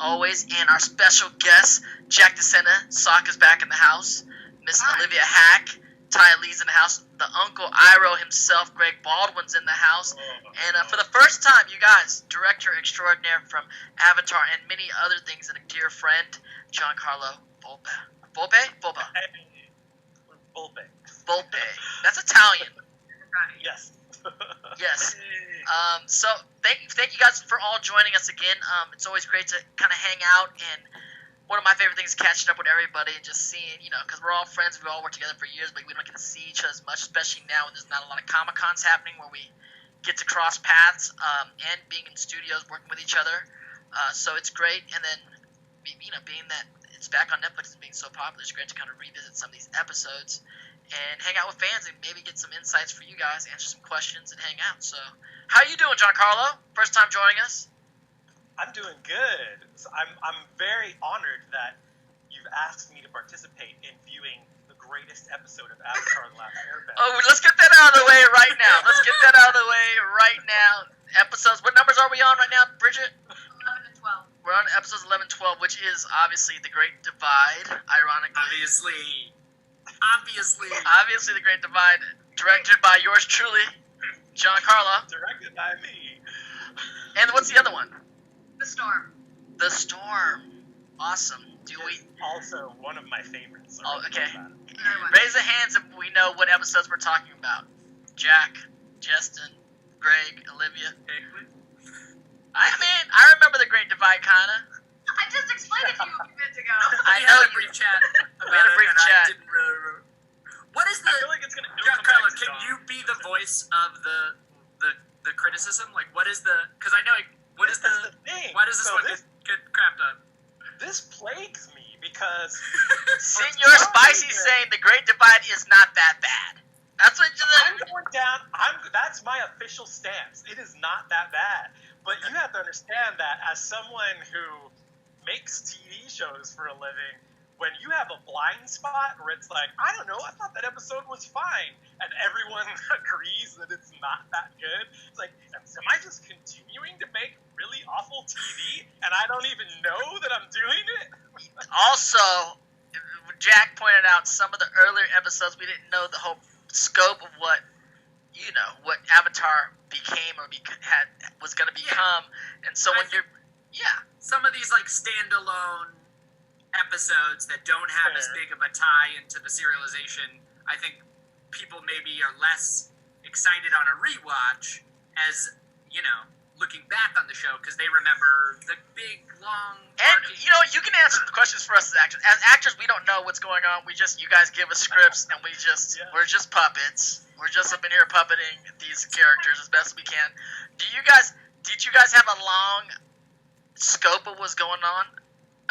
always, and our special guest, Jack DeSena, Sokka's back in the house. Miss Olivia Hack, Ty Lee's in the house. The Uncle Iroh himself, Greg Baldwin's in the house. And for the first time, you guys, director extraordinaire from Avatar and many other things, and a dear friend, Giancarlo Volpe. Volpe? Volpe. That's Italian. Yes. Yes. So thank you guys for all joining us again. It's always great to kind of hang out, and one of my favorite things is catching up with everybody and just seeing, because we're all friends, we all worked together for years, but we don't get to see each other as much, especially now when there's not a lot of Comic-Cons happening where we get to cross paths, and being in studios working with each other. So it's great, and then, being that it's back on Netflix and being so popular, it's great to kind of revisit some of these episodes and hang out with fans and maybe get some insights for you guys, answer some questions, and hang out. So, how are you doing, Giancarlo? First time joining us? I'm doing good. So I'm very honored that you've asked me to participate in viewing the greatest episode of Avatar: The Last Airbender. Oh, let's get that out of the way right now. Episodes, what numbers are we on right now, Bridget? 11 and 12. We're on episodes 11 and 12, which is obviously The Great Divide, ironically. Obviously The Great Divide, directed by yours truly, Giancarlo. Directed by me. And what's the other one? The Storm. The Storm. Awesome. Also one of my favorites. Oh, okay. Raise the hands if we know what episodes we're talking about. Jack, Jesten, Greg, Olivia. I remember The Great Divide, kinda. I just explained it to you a few minutes ago. I know. We had a brief chat. We had a brief chat. I didn't really remember. What is the? I feel like it's gonna. Giancarlo, can you be the voice of the criticism? Like, what is the? Because I know. What is the thing? Why does this one get crapped on? This plagues me because Senor Spicy saying The Great Divide is not that bad. That's what I'm going down. That's my official stance. It is not that bad. But you have to understand that as someone who makes TV shows for a living, when you have a blind spot where it's like, I don't know, I thought that episode was fine, and everyone agrees that it's not that good, it's like, am I just continuing to make really awful TV, and I don't even know that I'm doing it? Also, Jack pointed out some of the earlier episodes, we didn't know the whole scope of what Avatar became or was going to become, and so when you're, some of these like standalone episodes that don't have as big of a tie into the serialization, I think people maybe are less excited on a rewatch as, looking back on the show because they remember the big, long... And, you can answer the questions for us as actors. As actors, we don't know what's going on. You guys give us scripts, and we're just puppets. We're just up in here puppeting these characters as best we can. Did you guys have a long scope of what's going on?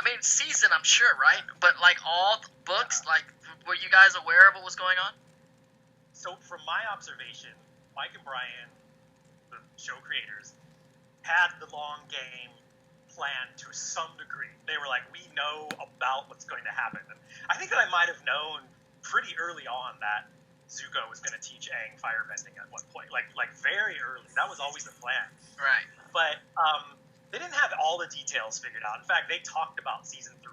I mean, season, I'm sure, right? But, all the books, were you guys aware of what was going on? So, from my observation, Mike and Brian, the show creators, had the long game planned to some degree. They were like, we know about what's going to happen. And I think that I might have known pretty early on that Zuko was going to teach Aang firebending at one point. Like very early. That was always the plan. Right. But they didn't have all the details figured out. In fact, they talked about season 3,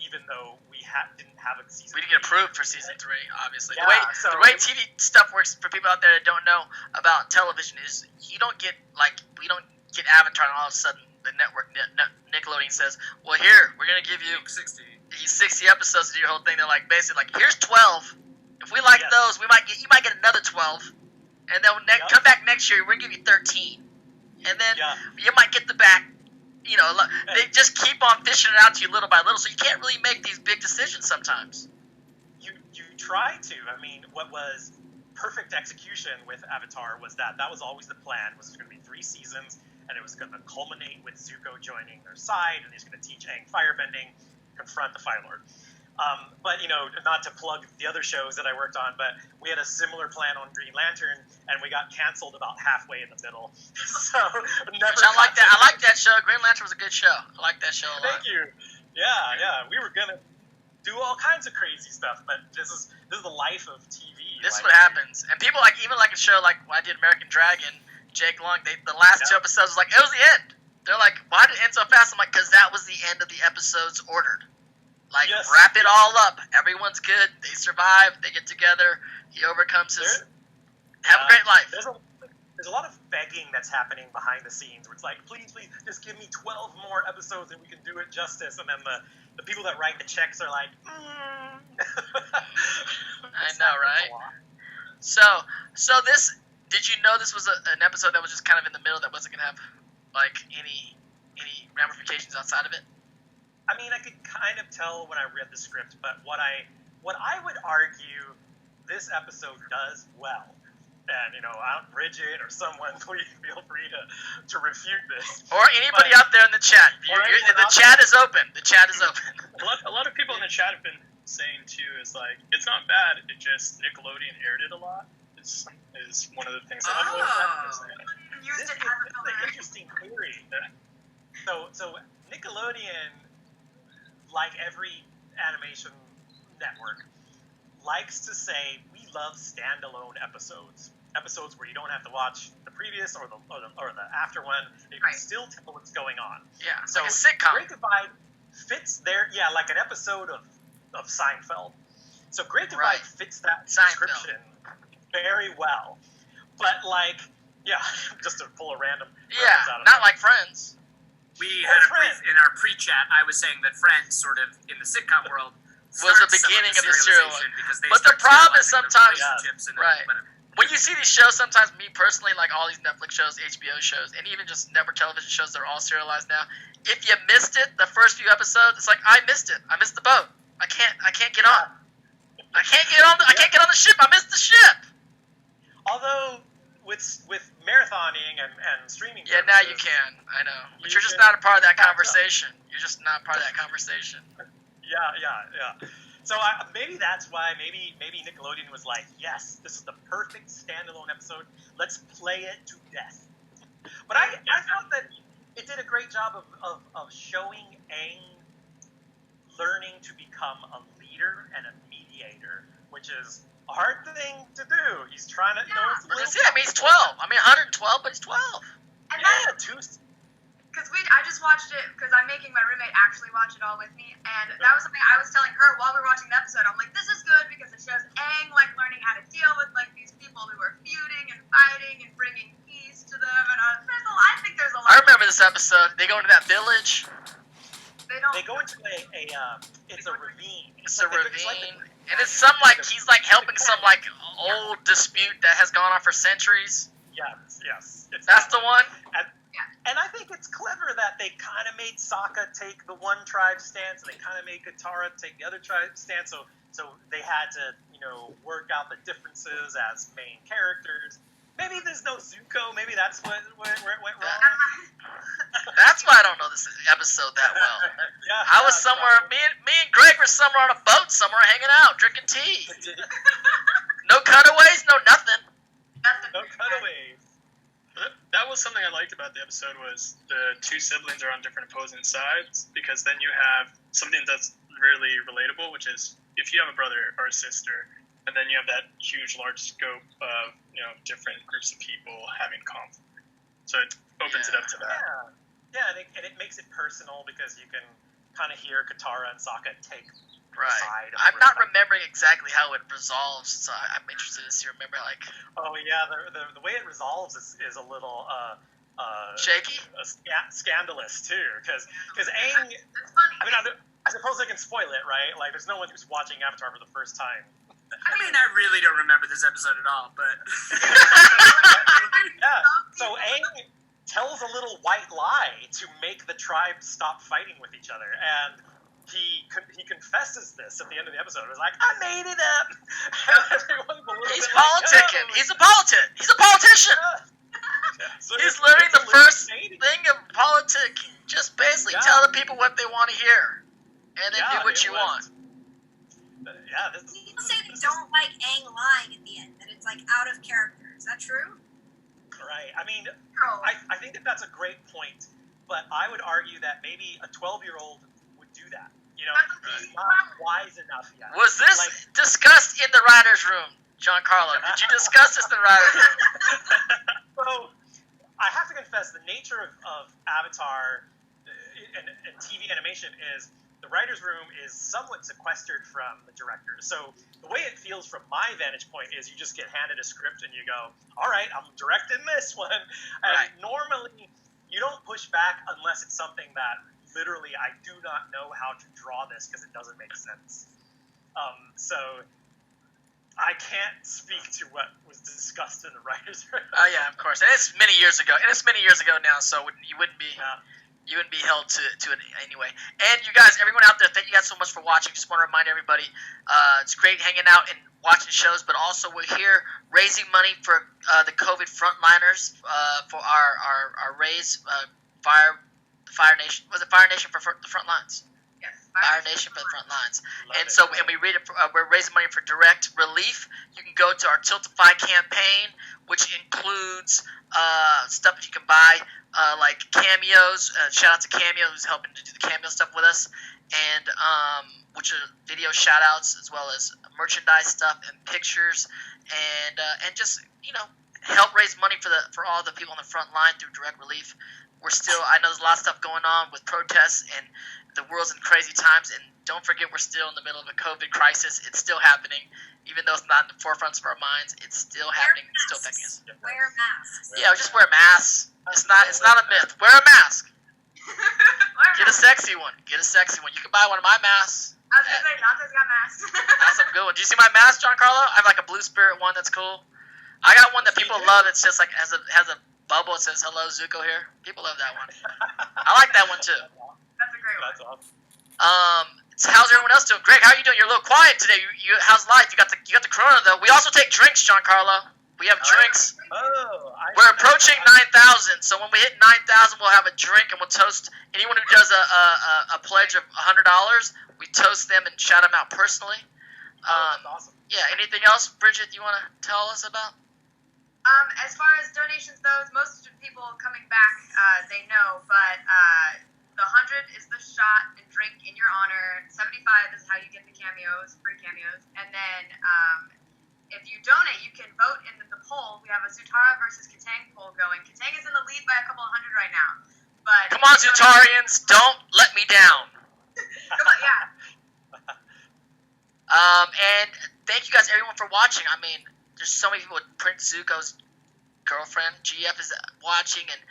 even though we didn't have a season 3. We didn't get approved for season 3, obviously. Yeah, the way TV stuff works, for people out there that don't know about television, is we don't get Avatar and all of a sudden the network, Nickelodeon says, well, here, we're going to give you 60 episodes to do your whole thing. They're basically here's 12. If we like those, you might get another 12. And then come back next year, we're going to give you 13. And then you might get the back, they just keep on fishing it out to you little by little, so you can't really make these big decisions sometimes. You try to. I mean, what was perfect execution with Avatar was that was always the plan, was going to be 3 seasons, and it was going to culminate with Zuko joining their side, and he's going to teach Aang firebending, confront the Fire Lord. But, not to plug the other shows that I worked on, but we had a similar plan on Green Lantern, and we got canceled about halfway in the middle. So, I like that. I like that show. Green Lantern was a good show. I like that show a lot. Thank you. Yeah. We were going to do all kinds of crazy stuff, but this is the life of TV. This is what happens. And people even a show like I did American Dragon, Jake Long, the last 2 episodes was it was the end. They're like, why did it end so fast? I'm like, because that was the end of the episodes ordered. Like, Yes. wrap it all up. Everyone's good. They survive. They get together. He overcomes his... Have a great life. There's a lot of begging that's happening behind the scenes where it's like, please, just give me 12 more episodes and we can do it justice. And then the people that write the checks are like, I know, right? So this... Did you know this was an episode that was just kind of in the middle that wasn't going to have, like, any ramifications outside of it? I mean, I could kind of tell when I read the script, but what I would argue this episode does well, and, Brigitte or someone, please feel free to refute this. Or anybody out there in the chat. The chat is open. The chat is open. A lot of people in the chat have been saying, too, is like, it's not bad, it just Nickelodeon aired it a lot. Is one of the things that I'm Used This it is as a an filler. interesting theory. So Nickelodeon, like every animation network, likes to say we love standalone episodes where you don't have to watch the previous or the after one. You can still tell what's going on. Yeah, So like a sitcom. Great Divide fits there. Yeah, like an episode of Seinfeld. So Great Divide fits that description very well. But just to pull a random reference out of not that. like Friends. We had in our pre-chat, I was saying that Friends, sort of in the sitcom world, Was the beginning of the serial serialization because they But the start problem is serializing the sometimes- relationships and right. whatever. When you see these shows, sometimes me personally, like all these Netflix shows, HBO shows, and even just network television shows that are all serialized now, if you missed it, the first few episodes, it's like, I missed it. I missed the boat. I can't get on. I can't get on the ship. I missed the ship. Although with marathoning and streaming Yeah, now you services, can. I know. But You you're just can not a part of that catch up. conversation. You're just not part of that conversation. Yeah. So maybe that's why maybe Nickelodeon was like, yes, this is the perfect standalone episode. Let's play it to death. But I thought that it did a great job of showing Aang learning to become a leader and a mediator, which is a hard thing to do. He's trying to, it's a Well, little that's it. I mean, he's 12. I mean, 112, but he's 12. And Yeah, because I just watched it because I'm making my roommate actually watch it all with me, and that was something I was telling her while we were watching the episode. I'm like, this is good because it shows Aang learning how to deal with these people who are feuding and fighting and bringing peace to them. And I think there's a lot. I remember this episode. They go into that village. They go into it's a ravine. It's a ravine. And it's some he's helping some old dispute that has gone on for centuries. Yes. That's the one? And I think it's clever that they kind of made Sokka take the one tribe stance, and they kind of made Katara take the other tribe stance. So they had to, work out the differences as main characters. Maybe there's no Zuko. Maybe that's where it went wrong. That's why I don't know this episode that well. I was somewhere. Me and Greg were somewhere on a boat, somewhere hanging out, drinking tea. No cutaways, no nothing. No cutaways. That was something I liked about the episode was the two siblings are on different opposing sides, because then you have something that's really relatable, which is if you have a brother or a sister, and then you have that huge, large scope of different groups of people having conflict. So it opens it up to that. Yeah, and it makes it personal because you can kind of hear Katara and Sokka take Right. side. I'm not remembering exactly how it resolves, so I'm interested to see. Remember, Oh yeah, the way it resolves is a little shaky, scandalous too, because Aang. That's funny. I mean, I suppose I can spoil it, right? There's no one who's watching Avatar for the first time. I mean, I really don't remember this episode at all, but Yeah. So Aang tells a little white lie to make the tribe stop fighting with each other, and he confesses this at the end of the episode. It was like, I made it up. Everyone's a little he's bit politicking. Like, He's a politician. So He's it's learning the a first legit thing of politicking. Just basically tell the people what they want to hear, and then do what you want. People say they don't like Aang lying at the end, that it's out of character. Is that true? Right. I mean, Girl. I think that's a great point, but I would argue that maybe a 12-year-old would do that. He's not wise enough yet. Was this discussed in the writers' room, Giancarlo? Did you discuss this in the writers' room? So, I have to confess, the nature of Avatar and TV animation is the writer's room is somewhat sequestered from the director. So the way it feels from my vantage point is you just get handed a script and you go, all right, I'm directing this one. And Right. normally you don't push back unless it's something that literally I do not know how to draw this because it doesn't make sense. So I can't speak to what was discussed in the writer's room. Oh yeah, of course. And it's many years ago. Now, so you wouldn't be held to it anyway. And you guys, everyone out there, thank you guys so much for watching. Just want to remind everybody, it's great hanging out and watching shows, but also we're here raising money for the COVID frontliners for our raise Fire Nation. Was it Fire Nation for the front lines? Yes. Fire Nation for the front lines. And we read it. We're raising money for direct relief. You can go to our Tiltify campaign, which includes stuff that you can buy, like cameos. Shout out to Cameo, who's helping to do the cameo stuff with us, and which are video shout outs as well as merchandise stuff and pictures, and just help raise money for all the people on the front line through direct relief. I know there's a lot of stuff going on with protests and the world's in crazy times, and don't forget we're still in the middle of a COVID crisis. It's still happening, even though it's not in the forefront of our minds. It's still happening. It's still affecting us. Wear masks. Yeah, just wear masks. It's not a myth. Wear a mask. Get a sexy one. You can buy one of my masks. I was gonna say, Dante's got masks. That's a good one. Do you see my mask, Giancarlo? I have like a Blue Spirit one that's cool. I got one that people love. It's just like has a bubble. It says "Hello, Zuko" here. People love that one. I like that one too. That's a great one. That's awesome. How's everyone else doing? Greg, how are you doing? You're a little quiet today. How's life? You got the Corona though. We also take drinks, Giancarlo. We have drinks. We're approaching 9,000, so when we hit 9,000, we'll have a drink and we'll toast anyone who does a pledge of $100. We toast them and shout them out personally. That's awesome. Yeah. Anything else, Brigitte? You want to tell us about? As far as donations goes, most people coming back, they know, but the 100 is the shot and drink in your honor. 75 is how you get the cameos, free cameos, and then if you donate, you can vote in the poll. We have a Zutara versus Katang poll going. Katang is in the lead by a couple of hundred right now. But come on, Zutarians, don't let me down. Come on, yeah. And thank you guys, everyone, for watching. I mean, there's so many people with Prince Zuko's girlfriend. GF is watching, and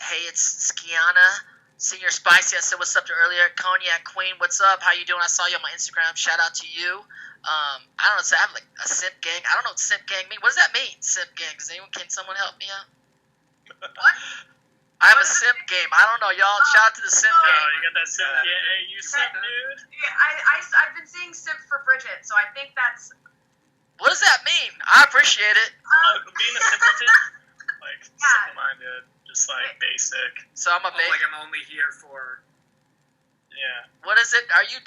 hey, it's Skiana, Senior Spicy. I said what's up to earlier. Cognac Queen, what's up? How you doing? I saw you on my Instagram. Shout out to you. I don't know. So I have like a simp gang. I don't know what simp gang means. What does that mean? Simp gang. Can someone help me out? What? I have a simp game. I don't know, y'all. Shout out to the simp Oh, game. you got that simp? Yeah, hey, you simp, dude. Yeah, I've been seeing simp for Brigitte, so I think that's. What does that mean? I appreciate it. Being a simpleton, like simple-minded, just like basic. So I'm a Like I'm only here for. Yeah. What is it? Are you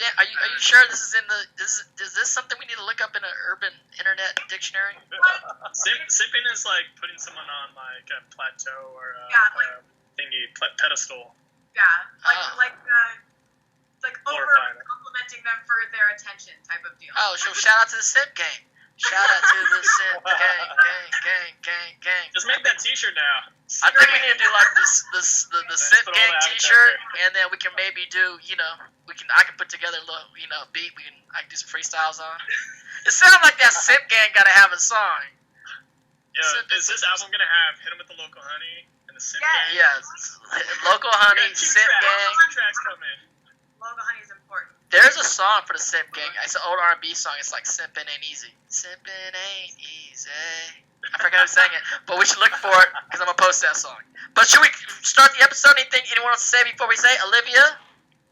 sure this is in the? Is this something we need to look up in an urban internet dictionary? Simping is like putting someone on like a plateau or a thingy pedestal. Yeah, like over Glorifying it. complimenting them for their attention type of deal. Oh, so shout out to the simp gang. Shout out to the simp gang. Just make that T-shirt now. I think we need to do like the simp put all gang that T-shirt, out and then we can maybe do I can put together a little beat. I can do some freestyles on. It sounds like that simp gang gotta have a song. Yo, is this album gonna have "Hit 'Em with the Local Honey" and the Simp Gang? Yes, Local Honey, We got two Simp tracks. Gang. Two tracks coming. Logo honey is important. There's a song for the Simp Gang. It's an old R&B song. It's like "Simpin' Ain't Easy." Simpin' ain't easy. I forgot who sang it, but we should look for it because I'm gonna post that song. But should we start the episode? Anyone else to say before we say? Olivia?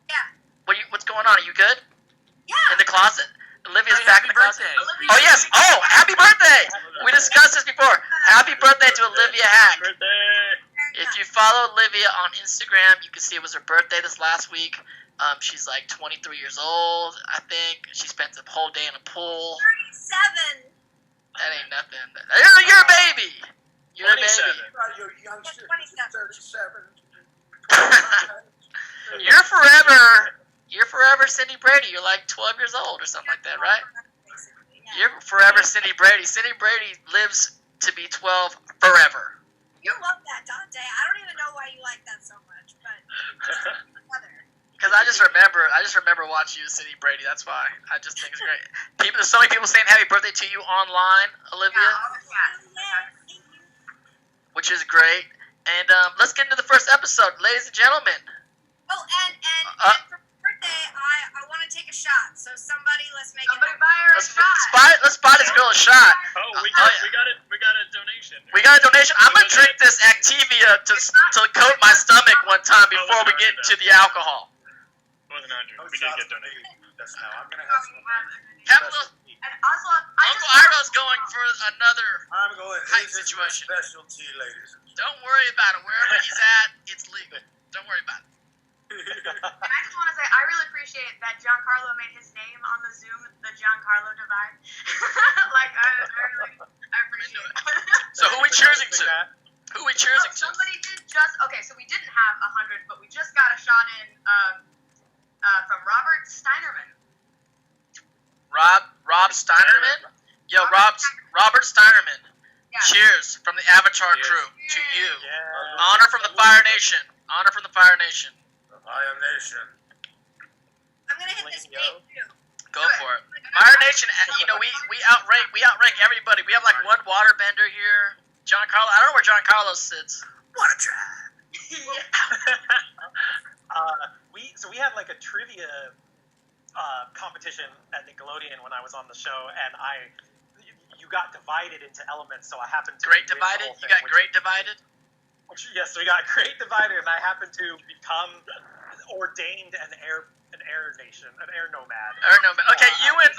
Yeah. What's going on? Are you good? Yeah. In the closet? Olivia's Hey, back in happy the closet. birthday. Oh yes! Oh, happy birthday! We discussed this before. Happy birthday to Olivia Hack. Birthday. If you follow Olivia on Instagram, you can see it was her birthday this last week. She's like 23 years old, I think. She spent the whole day in a pool. 37. That ain't nothing. You're a baby. You're a 27. baby. You're youngster, 27. 37. You're forever Cindy Brady. You're like 12 years old or something like that, right? Basically, yeah. You're forever Cindy Brady. Cindy Brady lives to be 12 forever. You love that, Dante. I don't even know why you like that so much, but Because I just remember watching you, Cindy Brady. That's why. I just think it's great. There's so many people saying happy birthday to you online, Olivia, which is great. And let's get into the first episode, ladies and gentlemen. Oh, and for my birthday, I want to take a shot. So somebody, let's make it happen. Buy her a shot. Let's buy this girl a shot. Oh, we got a donation. We got a donation. I'm gonna drink this Activia to coat my stomach one time before we get into the alcohol. It wasn't 100. We did get donated. That's now. I'm gonna have some. And also, Uncle Ardo's going for another I'm going. Hype This is my situation. specialty, ladies. Don't worry about it. Wherever he's at, it's legal. Don't worry about it. and I just want to say, I really appreciate that Giancarlo made his name on the Zoom the Giancarlo divide. I appreciate it. So who we choosing to? Who we choosing to? Somebody did so we didn't have 100, but we just got a shot in from Robert Steinerman. Rob Steinerman? Yo, Robert Steinerman. Yeah. Cheers from the Avatar crew to you. Honor from the Fire Nation. Honor from the Fire Nation. Fire Nation. I'm gonna hit this bait too. Go for it. Fire Nation, we outrank everybody. We have like one waterbender here. Giancarlo, I don't know where Giancarlo sits. What a trap! We had like a trivia competition at Nickelodeon when I was on the show, and you got divided into elements, so I happened to Great win the divided? whole You thing, got great divided? Yes, we got great divided, and I happened to become ordained an air nation, an air nomad. Air nomad. Okay, you and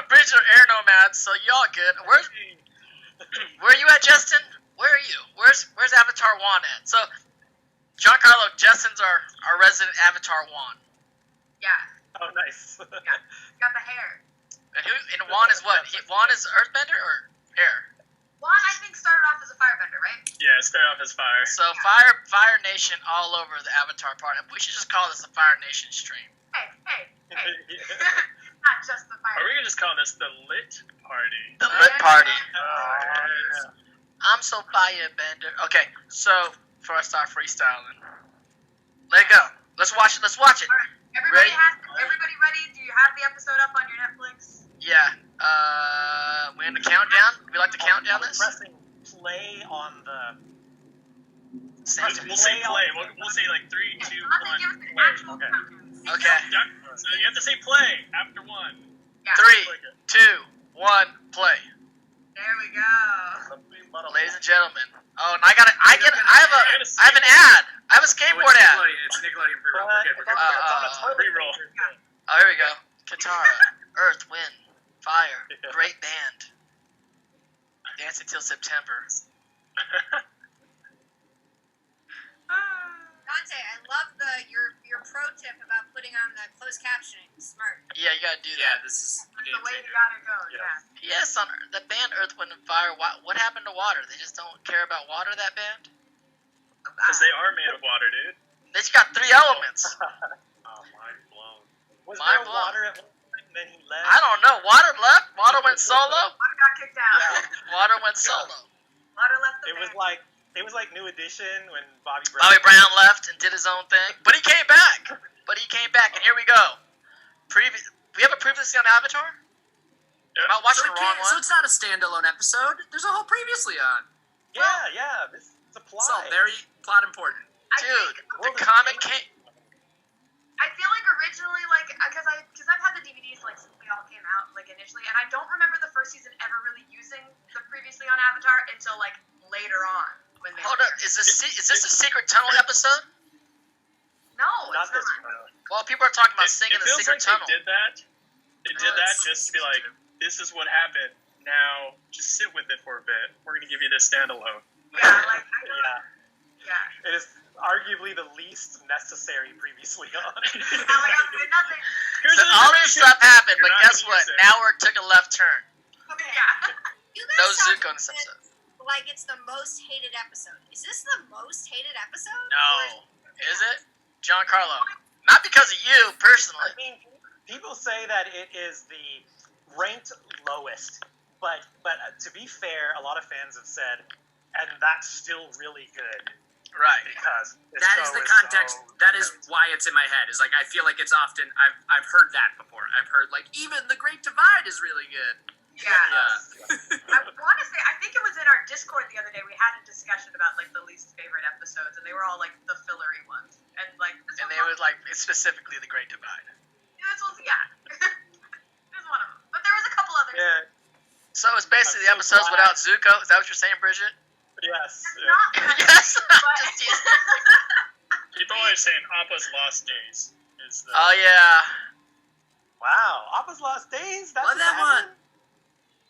Bridget are air nomads, so y'all good. Where are you at, Jesten? Where are you? Where's Avatar Juan at? So, Giancarlo, Jesten's our resident Avatar Juan. Yeah, Oh, nice. got the hair. And Juan is what? Juan is Earthbender or air? Juan, I think, started off as a firebender, right? Yeah, start off as fire. So Fire Nation all over the Avatar part. We should just call this a Fire Nation stream. Hey. Not just the fire. Or we can just call this the lit party. The lit party. Yeah. I'm so firebender. Okay, so before I start freestyling, let it go. Let's watch it. All right. Everybody Ready? ready? Do you have the episode up on your Netflix? Yeah. We're in the countdown. We like to count down this. Pressing play on the. We'll say play. We'll say like 3, 2, 1. Give us an Play. actual Okay. countdown. Okay. So you have to say play after 1. Yeah. 3, 2, 1, play. There we go. Ladies and gentlemen. Oh, and I have an ad. I have a skateboard ad. It's Nickelodeon pre-roll. We're good. It's on a Pre-roll. Oh, here we go. Katara, Earth, Wind, Fire, great band. Dancing till September. Dante, I love your pro tip about putting on the closed captioning. Smart. Yeah, you gotta do Yeah, that. this is That's game the way you changer. gotta go. Yeah. Yeah. Yes, on the band Earth, Wind, and Fire. What happened to water? They just don't care about water. That band. Because they are made of water, dude. They just got 3 elements. Oh, mind blown. Was Mind there blown. water at one point and then he left? I don't know. Water left. Water went solo. Water got kicked out. Yeah. Water went solo. Water left the It was band. like New Edition when Bobby Brown. Bobby Brown left and did his own thing, but he came back. And here we go. We have a previously on Avatar. Am I watching the wrong So one? it's not a standalone episode. There's a whole previously on. Yeah. This is a plot. It's all very plot important. I Dude, think, the comic came. I feel like originally, like, because I've had the DVDs like since they all came out, like initially, and I don't remember the first season ever really using the previously on Avatar until like later on when they. Hold were up, is this a secret tunnel episode? No, Not it's this not. one. Well, people are talking about singing It the feels secret like tunnel. they did that. They did that it's just to be like, this is what happened. Now, just sit with it for a bit. We're going to give you this standalone. Yeah, like I know. Yeah. It is arguably the least necessary previously on. Now we have nothing. So all this stuff happened, You're but not guess gonna what? use it. Now we took a left turn. Yeah. You No guys sound Zuko in this episode. like it's the most hated episode. Is this the most hated episode? No. Is it? Giancarlo. Not because of you, personally. I mean, people say that it is the ranked lowest, but to be fair, a lot of fans have said and that's still really good Right. because That is the context. That is why it's in my head. Is like I feel like it's often I've heard that before. I've heard like even The Great Divide is really good. Yeah. I want to say, I think it was in our Discord the other day, we had a discussion about, like, the least favorite episodes, and they were all, like, the fillery ones. And, like, this And one they was like specifically The Great Divide. this was, yeah. This was one of them. But there was a couple others. Yeah. So it's basically the I'm so episodes glad. without Zuko. Is that what you're saying, Bridget? Yes. That's Yeah. not bad, Yes. but... Just teasing. People always saying Appa's Lost Days is the. Oh yeah. Wow. Appa's Lost Days. That's Love that bad one.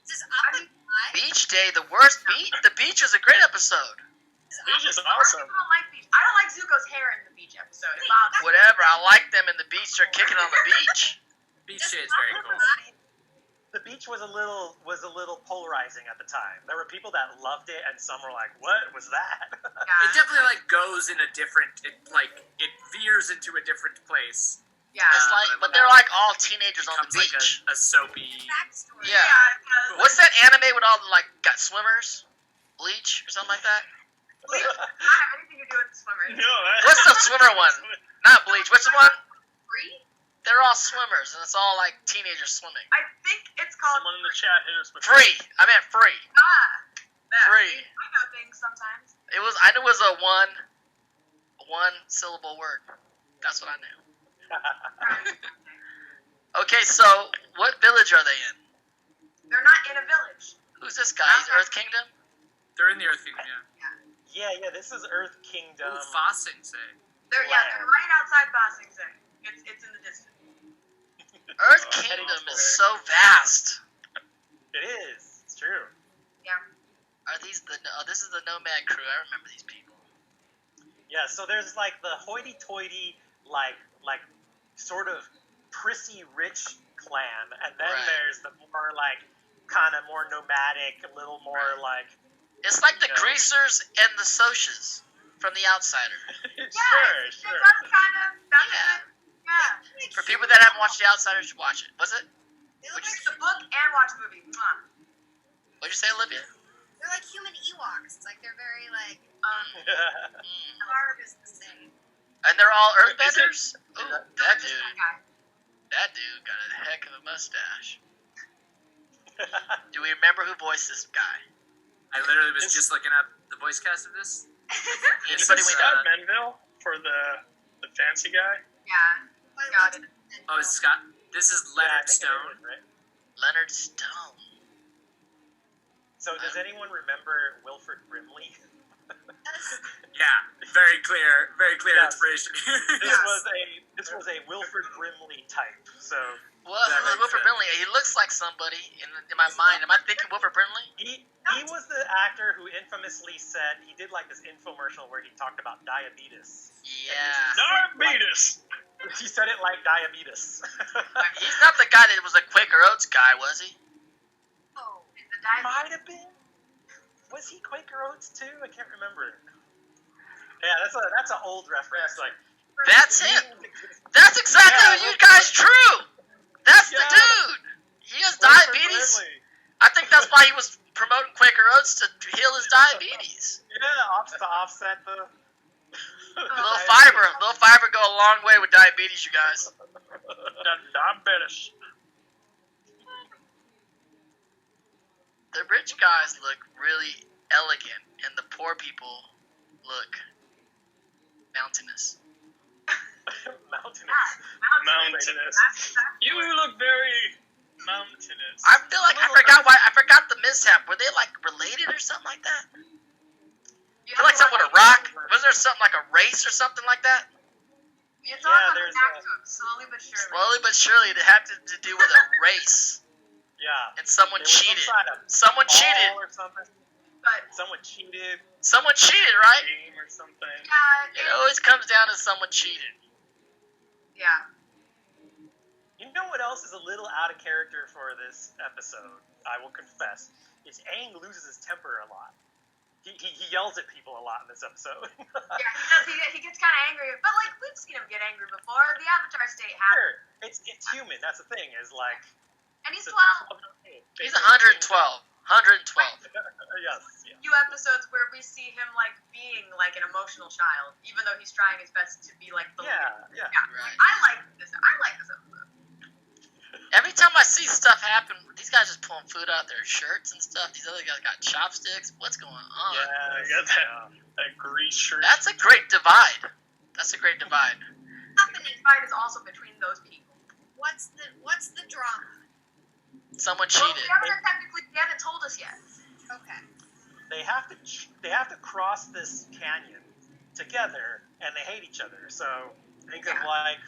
Does Appa die? Beach Day, the worst beach. The beach is a great episode. Beach is Most awesome. people don't like Beach. I don't like Zuko's hair in the Beach episode. It bothers me. Whatever. I like them in the beach. They're kicking on the beach. Beach Does Day is very Appa cool. die? The beach was a little polarizing at the time. There were people that loved it, and some were like, "What was that?" It Yeah. definitely like goes in a different. It veers into a different place. Yeah. It's like, but they're like all teenagers on the Becomes like beach. a soapy. Backstory. Yeah. Yeah. What's that anime with all the like got swimmers? Bleach or something like that? Bleach does not have anything to do with the swimmers. No. What's the swimmer one? Not Bleach. What's the one? Free? They're all swimmers, and it's all like teenagers swimming. I think it's called Someone in the chat hit us with Free. I meant free. Yeah, Free. I know things sometimes. It was. I knew it was a one syllable word. That's what I knew. Okay, so what village are they in? They're not in a village. Who's this guy? He's Earth Kingdom? They're in the Earth Kingdom. Yeah. Yeah. This is Earth Kingdom. Ooh, Fossing say. They're right outside Bossing Zing. It's in the distance. Earth Oh, Kingdom heading is for- so vast. It is. It's true. Are these the? Oh, this is the Nomad crew. I remember these people. Yeah. So there's like the hoity-toity, like sort of prissy rich clan, and then Right. there's the more like kind of more nomadic, a little more Right. like. It's like the Yeah. Greasers and the Socias from The Outsider. Yeah, Sure. it does kind of. That's Yeah. it. Yeah. For people that haven't watched The Outsider, you should watch it. Was it? They look Read like, the book and watch the movie. Mwah. What'd you say, Olivia? they're like human Ewoks. Like they're very like Mm. garb is the same. And they're all Is it- Earthbenders? Ooh, that Just dude. that guy. That dude got a heck of a mustache. Do we remember who voiced this guy? I literally was just looking up the voice cast of this. Is Anybody this we Scott know? Menville for the fancy guy? Yeah. Got it. Oh, it's Scott. This is Yeah, I Leonard think it Stone. is, right? Leonard Stone. So does anyone remember Wilford Brimley? Yeah, very clear Yes. inspiration. This was a Wilford Brimley type. So Well, That makes Wilford sense. Brimley. He looks like somebody in my mind. Am I thinking Wilford Brimley? he was the actor who infamously said he did like this infomercial where he talked about diabetes. Yeah. Diabetes! He said it like diabetes. He's not the guy that was a Quaker Oats guy, was he? Oh, it's a dive. Might have been. Was he Quaker Oats too? I can't remember. Yeah, that's an old reference. Like That's it. That's exactly you guys true. That's the Yeah. dude. He has diabetes. I think that's why he was promoting Quaker Oats to heal his diabetes. Yeah, to offset the. Little fiber go a long way with diabetes, you guys. Diabetes. The rich guys look really elegant, and the poor people look mountainous. Mountainous. Mountainous. You look very mountainous. I feel like I forgot the mishap. Were they like related or something like that? I feel like something with a rock. Was there something like a race or something like that? It's all Yeah, coming there's back a- to him, slowly but surely. Slowly but surely, it had to do with a race, Yeah. and someone There was some cheated. side of Someone ball cheated. or something. But Someone cheated. Someone cheated, right? Game or something. yeah, It always comes down to someone cheated. yeah. You know what else is a little out of character for this episode? I will confess, is Aang loses his temper a lot. He yells at people a lot in this episode. Yeah, he does. He gets kind of angry, but like we've seen him get angry before. The Avatar state happened, Sure, it's human. That's the thing. Is like and he's 12. He's 112. 112. Yes. Few episodes where we see him like being like an emotional child, even though he's trying his best to be like the leader. Yeah. Right. I like this episode. Every time I see stuff happen, these guys just pulling food out their shirts and stuff. These other guys got chopsticks. What's going on? Yeah, I got that grease shirt. That's a great divide. That's a great divide. Happening fight is also between those people. What's the drama? Someone Well, cheated. they haven't told us yet. Okay. They have to cross this canyon together, and they hate each other. So think of like,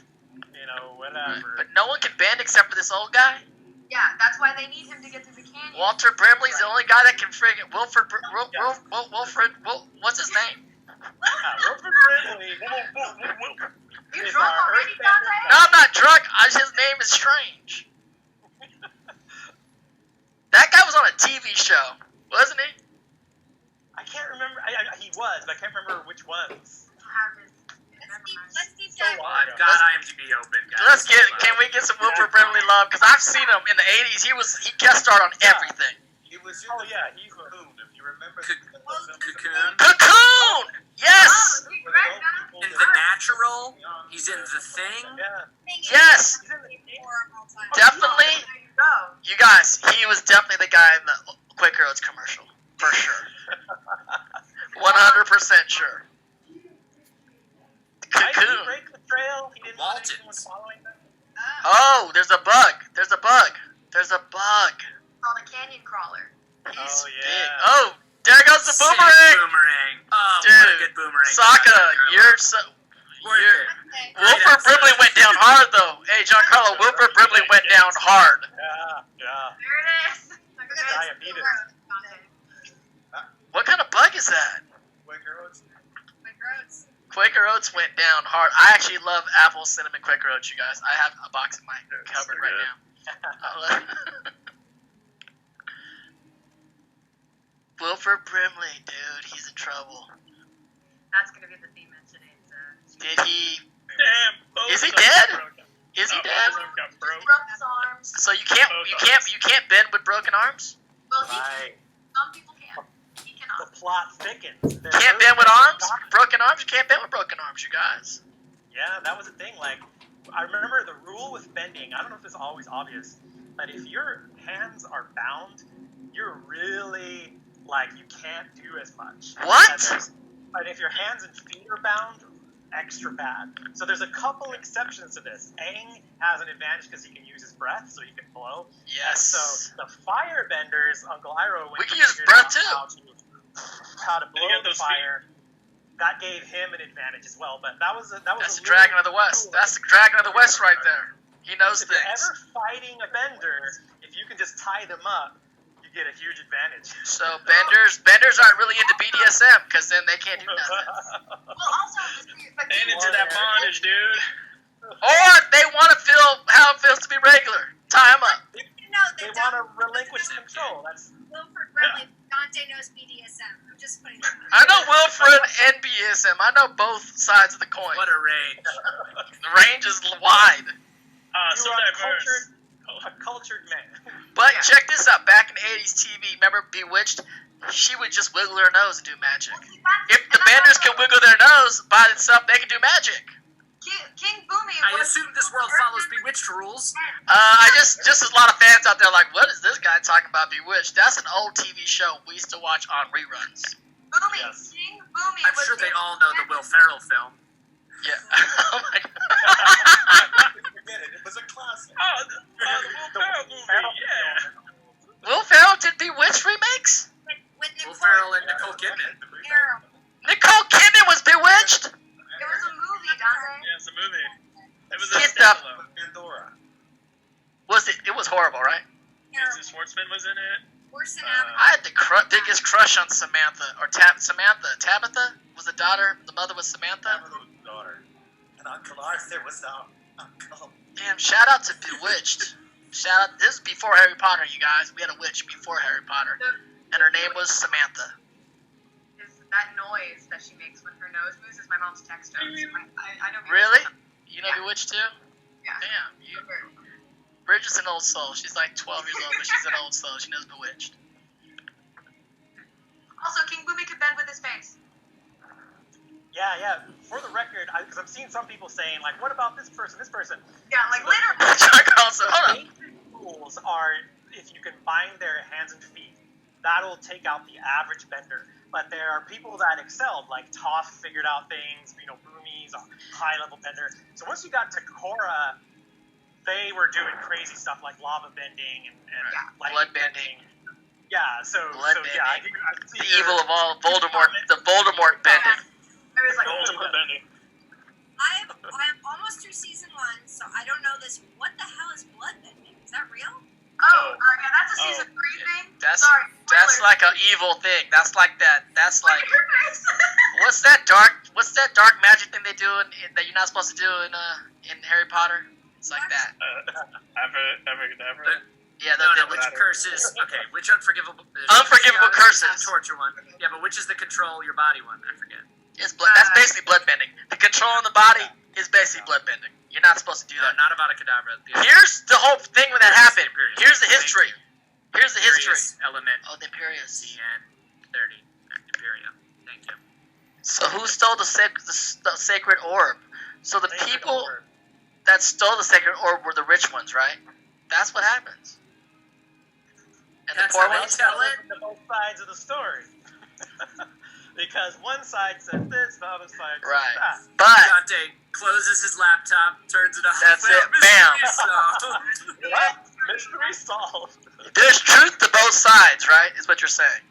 whatever. But no one can bend except for this old guy. Yeah, that's why they need him to get through the canyon. Walter Brimley's the only guy that can friggin' Wilfred. What's his name? Wilfred Brimley. You is drunk our already, Earthbender Dante? No, I'm not drunk. His name is Strange. That guy was on a TV show, wasn't he? I can't remember. He was, but I can't remember which ones. Let's deep So dive. long I've ago. got IMDb open, guys. Can we get some Wilfred Brimley love? Because I've seen him in the 80s. He guest starred on everything. He was in Oh yeah, he's Cocoon, if you remember. Cocoon. Cocoon! Yes! In The Natural. He's in The Thing. Yeah. Yes! He's in the Definitely. There you go. You guys, he was definitely the guy in the Quaker Oats commercial. For sure. 100% sure. Why did he Cocoon. break the trail? He didn't want Waltons. anyone following them. Oh, there's a bug. There's a bug. Called a canyon crawler. He's Oh, yeah. big. Oh, there goes the Sick boomerang. boomerang. Oh, Dude, what a good boomerang. Sokka, you're so... Worth you're- it. Wilford Brimley went down hard, though. Hey, Giancarlo, Wilford Brimley went down hard. Yeah. There it is. Diabetes. What kind of bug is that? Quaker Oats. Quaker Oats went down hard. I actually love apple cinnamon Quaker Oats, you guys. I have a box in my cupboard right now. Wilford Brimley, dude, he's in trouble. That's gonna be the theme of today's. Did he? Damn. both Is he of them dead? broke up. Is he Oh, dead? both of them got He broke. broke his arms. So you can't bend with broken arms. Well, Right. some people can. He The cannot. plot thickens. Can't bend with arms. Broken arms. You can't bend with broken arms, you guys. Yeah, that was the thing. Like, I remember the rule with bending. I don't know if it's always obvious, but if your hands are bound, you're really you can't do as much. What? But if your hands and feet are bound, extra bad. So there's a couple exceptions to this. Aang has an advantage because he can use his breath, so he can blow. Yes. So the firebenders, Uncle Iroh, when We he can use figured breath, out too. how to blow you get the those fire, that gave him an advantage as well. But that was That's a the Dragon of little the West. cool. That's the Dragon of the West right there. He knows If you're things. ever fighting a bender, if you can just tie them up, you get a huge advantage. So benders aren't really into BDSM because then they can't do nothing. Well, also, Ain't into that bondage, dude. Or they want to feel how it feels to be regular. Tie them up. They want to relinquish control. That's Wilford Brimley, Dante knows BDSM. I'm just putting that I know Wilfred and BDSM. I know both sides of the coin. What a range. The range is wide. So you are diverse. a cultured man. But check this out. Back in the 80s TV, remember Bewitched? She would just wiggle her nose and do magic. If the benders can wiggle their nose by itself, they can do magic. King Boomy. I assume this world follows Bewitched rules. I just a lot of fans out there like, what is this guy talking about Bewitched? That's an old TV show we used to watch on reruns. Boomy. Yes. King Boomy. I'm sure they all know the Will Ferrell film. Yeah. Oh my God. Forget it. It was a classic. Oh, the Will Ferrell movie, yeah. Will Ferrell did Bewitched remakes? with Will Nicole. Ferrell and Nicole Kidman. Terrible. Nicole Kidman was Bewitched? It was a movie, Dante. Yeah, it's a movie. It was a Get the- standalone. Pandora. It was horrible, right? Jason Schwartzman was in it. Worse than I had the biggest crush on Samantha. Or Tabitha was the daughter. The mother was Samantha. Avatar's daughter. And Uncle Arthur was our uncle. Damn, shout out to Bewitched. Shout out. This is before Harry Potter, you guys. We had a witch before Harry Potter. And her name was Samantha. Is that noise that she makes when her nose moves is my mom's text tone. So I know. Really? You know Yeah. Bewitched too? Yeah. Damn. Bridget's an old soul. She's like 12 years old, but she's an old soul. She knows Bewitched. Also, King Boomy could bend with his face. Yeah. For the record, because I'm seeing some people saying, like, what about this person, this person? Yeah, like later. Also, hold on. Basic rules are if you can bind their hands and feet, that'll take out the average bender. But there are people that excelled, like Toph figured out things, Boomy's a high-level bender. So once you got to Korra, they were doing crazy stuff like lava bending and blood bending. Yeah, so Blood yeah, I bending. see The evil of all, Voldemort, the Voldemort bending. It was like, Ultimate bending. I'm almost through season 1, so I don't know this. What the hell is blood bending? Is that real? yeah, that's a season 3 thing. That's Sorry, that's spoilers. like an evil thing. That's like that. That's Look like at your face. what's that dark magic thing they do that you're not supposed to do in Harry Potter? It's like that. Abracadabra. Yeah, Which curses? Okay, which unforgivable Unforgivable curses. Torture one. Yeah, but which is the control your body one? I forget. It's blood. That's basically blood bending. The control in the body is basically blood bending. You're not supposed to do No, that. not about a cadabra. Here's the whole thing when that happened. Imperius. Here's the history. Here's the history. Imperius element. Oh, the Imperius. CN30. Imperium. Thank you. So who stole the sacred orb? So the Sacred people orb. that stole the sacred orb were the rich ones, right? That's what happens. And That's the poor how they ones. tell it. To both sides of the story. Because one side says this, the other side says Right. that. But Dante closes his laptop, turns it off. That's it. Bam. What? Mystery solved. there's truth to both sides, right? Is what you're saying.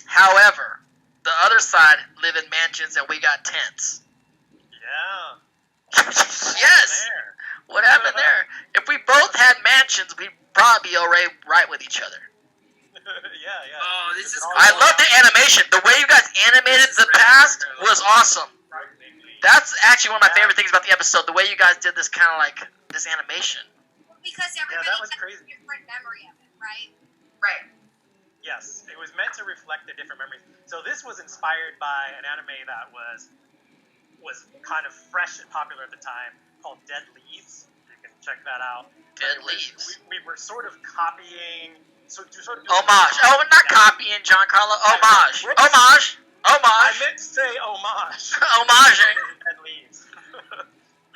However, the other side live in mansions and we got tents. Yeah. Yes. There. What happened there? If we both had mansions, we'd probably be already right with each other. Yeah. Oh, this is I love the animation. The way you guys animated the past was awesome. That's actually one of my favorite things about the episode. The way you guys did this kind of like this animation. Because everybody that was has crazy. a different memory of it, right? Right. Yes, it was meant to reflect the different memories. So this was inspired by an anime that was kind of fresh and popular at the time called Dead Leaves. You can check that out. Dead Leaves. We were sort of copying. Sort of Homage. Oh, we're not copying Giancarlo. Homage. Homage. I Homage. meant to say homage. Homaging. Dead Leaves.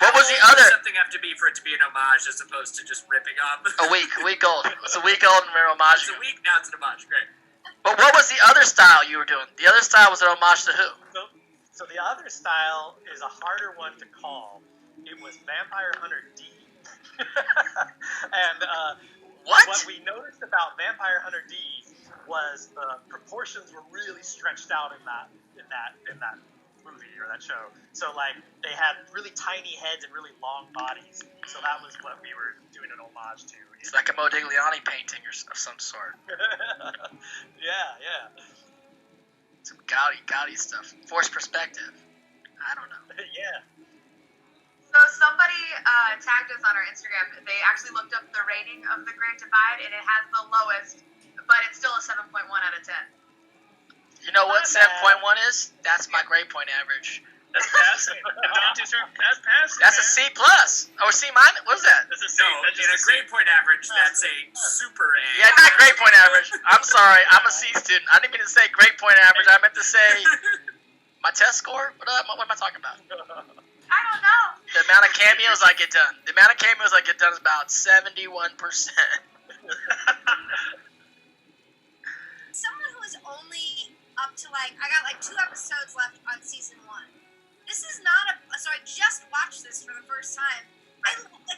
What was the How old other? does something have to be for it to be an homage as opposed to just ripping up? A week old. It's a week old and we're It's homaging. a week, now it's an homage. Great. But what was the other style you were doing? The other style was an homage to who? So the other style is a harder one to call. It was Vampire Hunter D. And What? what we noticed about Vampire Hunter D was the proportions were really stretched out in that movie or that show. So like they had really tiny heads and really long bodies. So that was what we were doing an homage to. It's like a Modigliani painting of some sort. Yeah. Some gaudy stuff. Forced perspective. I don't know. Yeah. So somebody tagged us on our Instagram. They actually looked up the rating of The Great Divide, and it has the lowest, but it's still a 7.1 out of 10. You know what 7.1 is? That's my grade point average. That's passing. That's passing. That's a C plus or C minus. What is that? That's a C. No, That's in just a grade point average, that's a super A. Yeah, not grade point average. I'm sorry, I'm a C student. I didn't mean to say grade point average. I meant to say my test score. What am I talking about? I don't know. The amount of cameos I get done. The amount of cameos I get done is about 71%. Someone who is only up to I got 2 episodes left on season 1. This is not so I just watched this for the first time.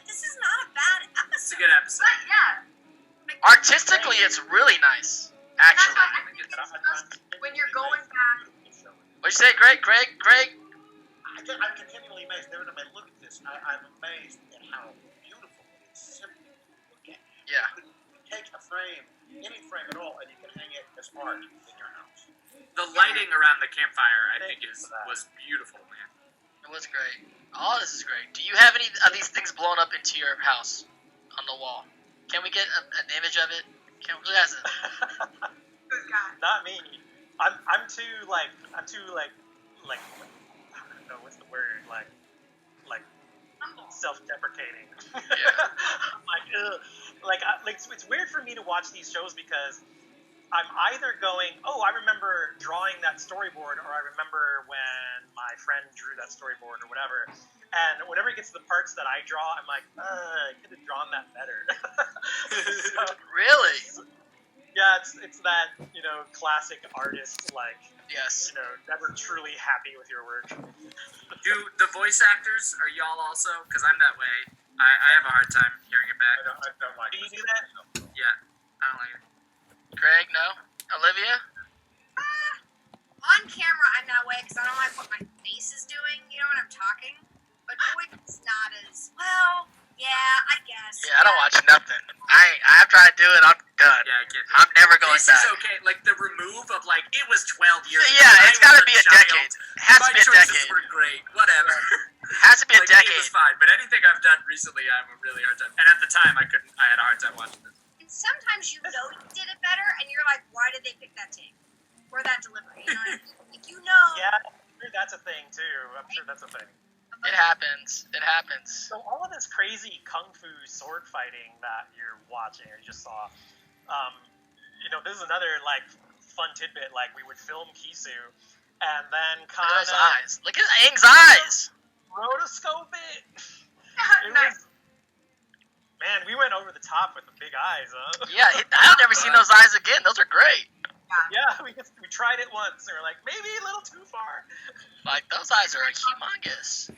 This is not a bad episode. It's a good episode. But yeah. Artistically, it's really nice. Actually. I think it's just when you're going back. What'd you say, Greg? I'm continually amazed. Every time I look at this, I'm amazed at how beautiful it is. Simple to look at. Yeah. You can take a frame, any frame at all, and you can hang it as art in your house. The lighting around the campfire, I think, was beautiful, man. It was great. All this is great. Do you have any of these things blown up into your house on the wall? Can we get an image of it? Who has it? Good God. Not me. I'm too I don't know what's the word, like self-deprecating. Yeah. It's weird for me to watch these shows because I'm either going, oh, I remember drawing that storyboard, or I remember when my friend drew that storyboard or whatever. And whenever it gets to the parts that I draw, I'm like, I could have drawn that better. So, Really? yeah, it's that, classic artist, like, Yes. never truly happy with your work. Do the voice actors, are y'all also? Because I'm that way. I have a hard time hearing it back. I don't like Do you this. do that? Yeah, I don't like it. Greg, no? Olivia? On camera, I'm that way because I don't like what my face is doing, when I'm talking. But voice is not as well. Yeah, I guess. Yeah, I don't watch nothing. After I do it, I'm done. Yeah, I can't. I'm never going This back. is okay. Like the remove of it was 12 years ago. Yeah, it's I got to was be a child. decade. It has My to be a choices decade. were great. Whatever. Has to be a It was decade. fine. But anything I've done recently, I have a really hard time. And at the time, I had a hard time watching this. And sometimes you know you did it better, and you're like, why did they pick that take? Or that delivery? You know what I mean? Like, Yeah, I'm sure that's a thing, too. I'm sure that's a thing. It happens. It happens. So all of this crazy kung fu sword fighting that you're watching or you just saw, this is another fun tidbit. We would film Kisu, and then Look kind at those of eyes. Look at Aang's eyes. rotoscope it. Nice. Man, we went over the top with the big eyes, huh? Yeah, I've never seen those eyes again. Those are great. Yeah, we tried it once, and we're like, maybe a little too far. Those eyes are humongous.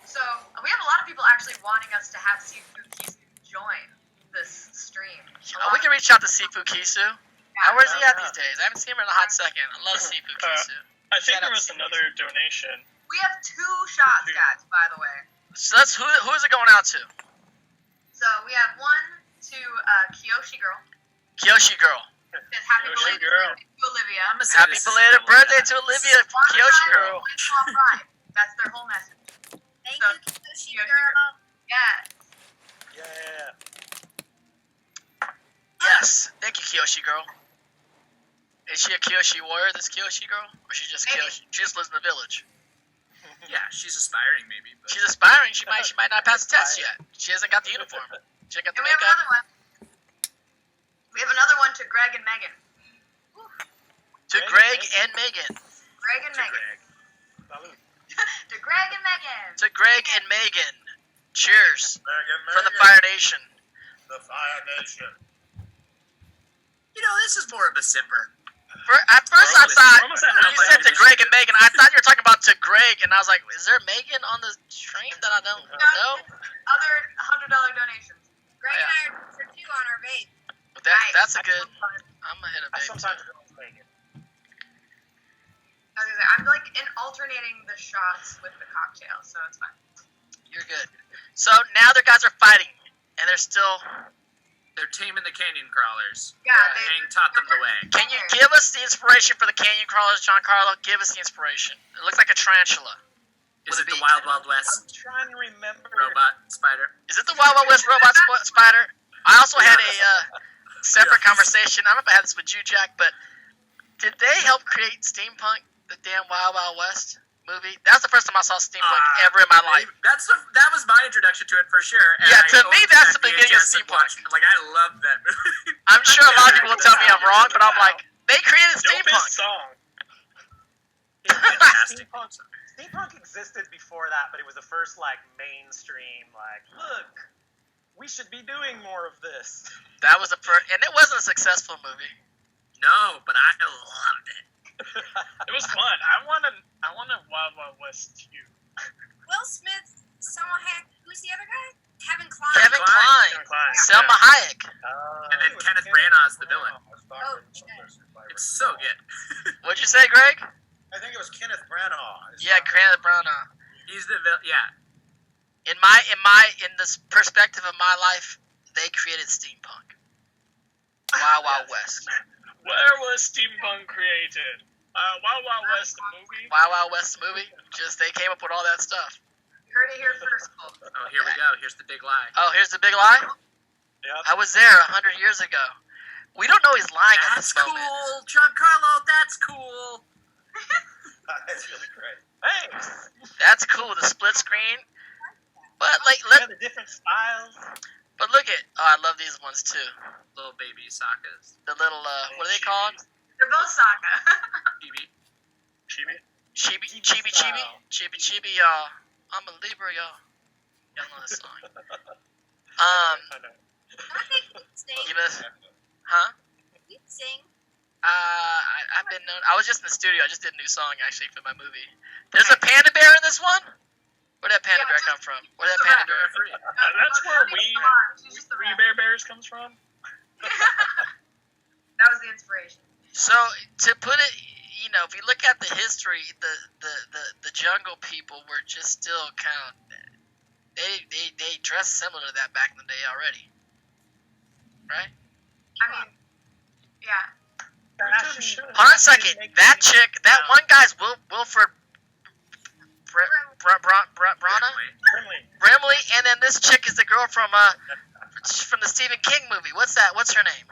So we have a lot of people actually wanting us to have Sifu Kisu join this stream. We can reach out to Sifu Kisu. Where's he at these days? I haven't seen him in a hot second. I love Sifu Kisu. I think Shout there out was to another donation. We have 2 shot stats, by the way. So that's who is it going out to? So we have one to Kiyoshi Girl. Kiyoshi Girl. Says happy Kiyoshi belated Girl. birthday to Olivia. I'm gonna say Happy this is belated double birthday that. to Olivia, Kiyoshi Girl. Right. That's their whole message. Thank So, you, Kiyoshi Kiyoshi girl. Yes. Yeah. Yes. Thank you, Kiyoshi Girl. Is she a Kiyoshi warrior, this Kiyoshi Girl? Or she just Maybe. Kiyoshi? She just lives in the village. Yeah, she's aspiring maybe. But She's aspiring. She might not pass the test yet. She hasn't got the uniform. She ain't got the And we have makeup. another one. We have another one to Greg and Megan. To Greg and Megan. Greg and Megan. Salud. To Greg and Megan. To Greg and Megan. Cheers. Megan, From the Megan, Fire Nation. The Fire Nation. this is more of a sipper. At first I thought, We're almost at when you halfway. said to Greg and Megan, I thought you were talking about to Greg, and I was like, is there Megan on the stream that I don't know? Other $100 donations. Greg and I are for 2 on our vape. But that's a good, I'm going to hit a I big sometimes go with Megan. I was gonna say, I'm alternating the shots with the cocktail, so it's fine. You're good. So now their guys are fighting, and they're still, They're taming the canyon crawlers. Yeah, Aang taught them the way. can you give us the inspiration for the canyon crawlers, Giancarlo? Give us the inspiration. It looks like a tarantula. Is Would it it the be- Wild Wild I'm West trying to remember. robot spider? Is it the Wild Wild West robot spider? I also had a separate conversation. I don't know if I had this with you, Jack, but did they help create steampunk, the damn Wild Wild West movie? That's the first time I saw steampunk ever in my life. That was my introduction to it for sure. And Yeah, I to me, owned that's that the beginning of VHS and steampunk. watched it. I love that movie. I'm sure a lot of people will tell me I'm wrong, but I'm like, they created Dopest steampunk. song. Fantastic. Steampunk existed before that, but it was the first mainstream. Look, we should be doing more of this. That was the first, and it wasn't a successful movie. No, but I loved it. It was fun. I want a Wild Wild West too. Will Smith, Selma Hayek, who's the other guy? Kevin Kline. Kevin Kline. Klein, Klein, Selma yeah. Hayek. And then Kenneth Branagh's the villain. Oh, shit. It's so good. What'd you say, Greg? I think it was Kenneth Branagh. Yeah, Kenneth Branagh. He's the villain. Yeah. In this perspective of my life, they created steampunk. Wild Wild West. Where was steampunk created? Wild Wild West the movie. Wild Wild West movie. Just they came up with all that stuff. You heard it here first, folks. Oh, here we go. Here's the big lie. Oh, here's the big lie. Yep. I was there 100 years ago. We don't know he's lying at That's this moment. cool, Giancarlo. That's cool. That's really great. Thanks. That's cool. The split screen. But Yeah, let the different styles. but look at Oh, I love these ones too. Little baby Sokkas. The little what are they called? They're both Sokka. Chibi. Chibi. Chibi, y'all. I'm a Libra, y'all. Y'all know this song. I think you can sing. Give us, huh? You can sing. I've been known. I was just in the studio. I just did a new song actually for my movie. There's a panda bear in this one. Where'd that panda bear come from? Where'd that panda bear? That's where we Bear Bears comes from. That was the inspiration. So to put it, you know, if you look at the history, the jungle people were just still kind of they dressed similar to that back in the day already, right? I mean, yeah. Hold on a second. That chick, that one guy's Wilfred Brana? Brimley, and then this chick is the girl from the Stephen King movie. What's that? What's her name?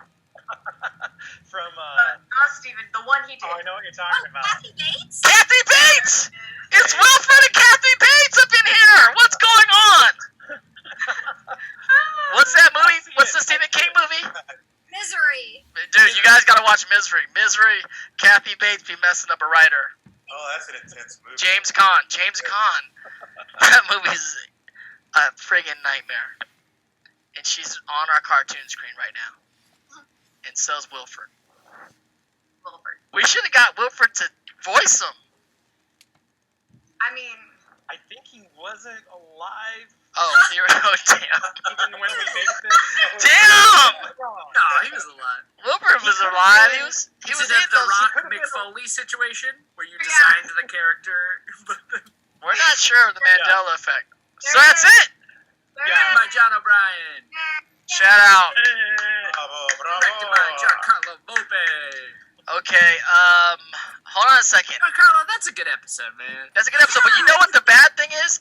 From Not Steven, the one he did. oh, I know what you're talking about. Kathy Bates? Kathy Bates! It's Wilfred and Kathy Bates up in here! What's going on? What's that movie? What's the Stephen King movie? Misery. Dude, you guys gotta watch Misery. Misery, Kathy Bates be messing up a writer. Oh, that's an intense movie. James Caan. That movie's a friggin' nightmare. And she's on our cartoon screen right now. And so's Wilfred. We should have got Wilfred to voice him. I mean, I think he wasn't alive Oh, damn. even when we made this. Damn! No, he was alive. Wilfred was alive. He was Is in it a The those. Rock McFoley situation where you designed the character? We're not sure of the Mandela effect. So There that's it it. Yeah, by John O'Brien. Shout out. Bravo, Directed by bravo. Giancarlo Volpe. Okay, hold on a second. Giancarlo, that's a good episode, man. That's a good episode, but you know what the bad thing is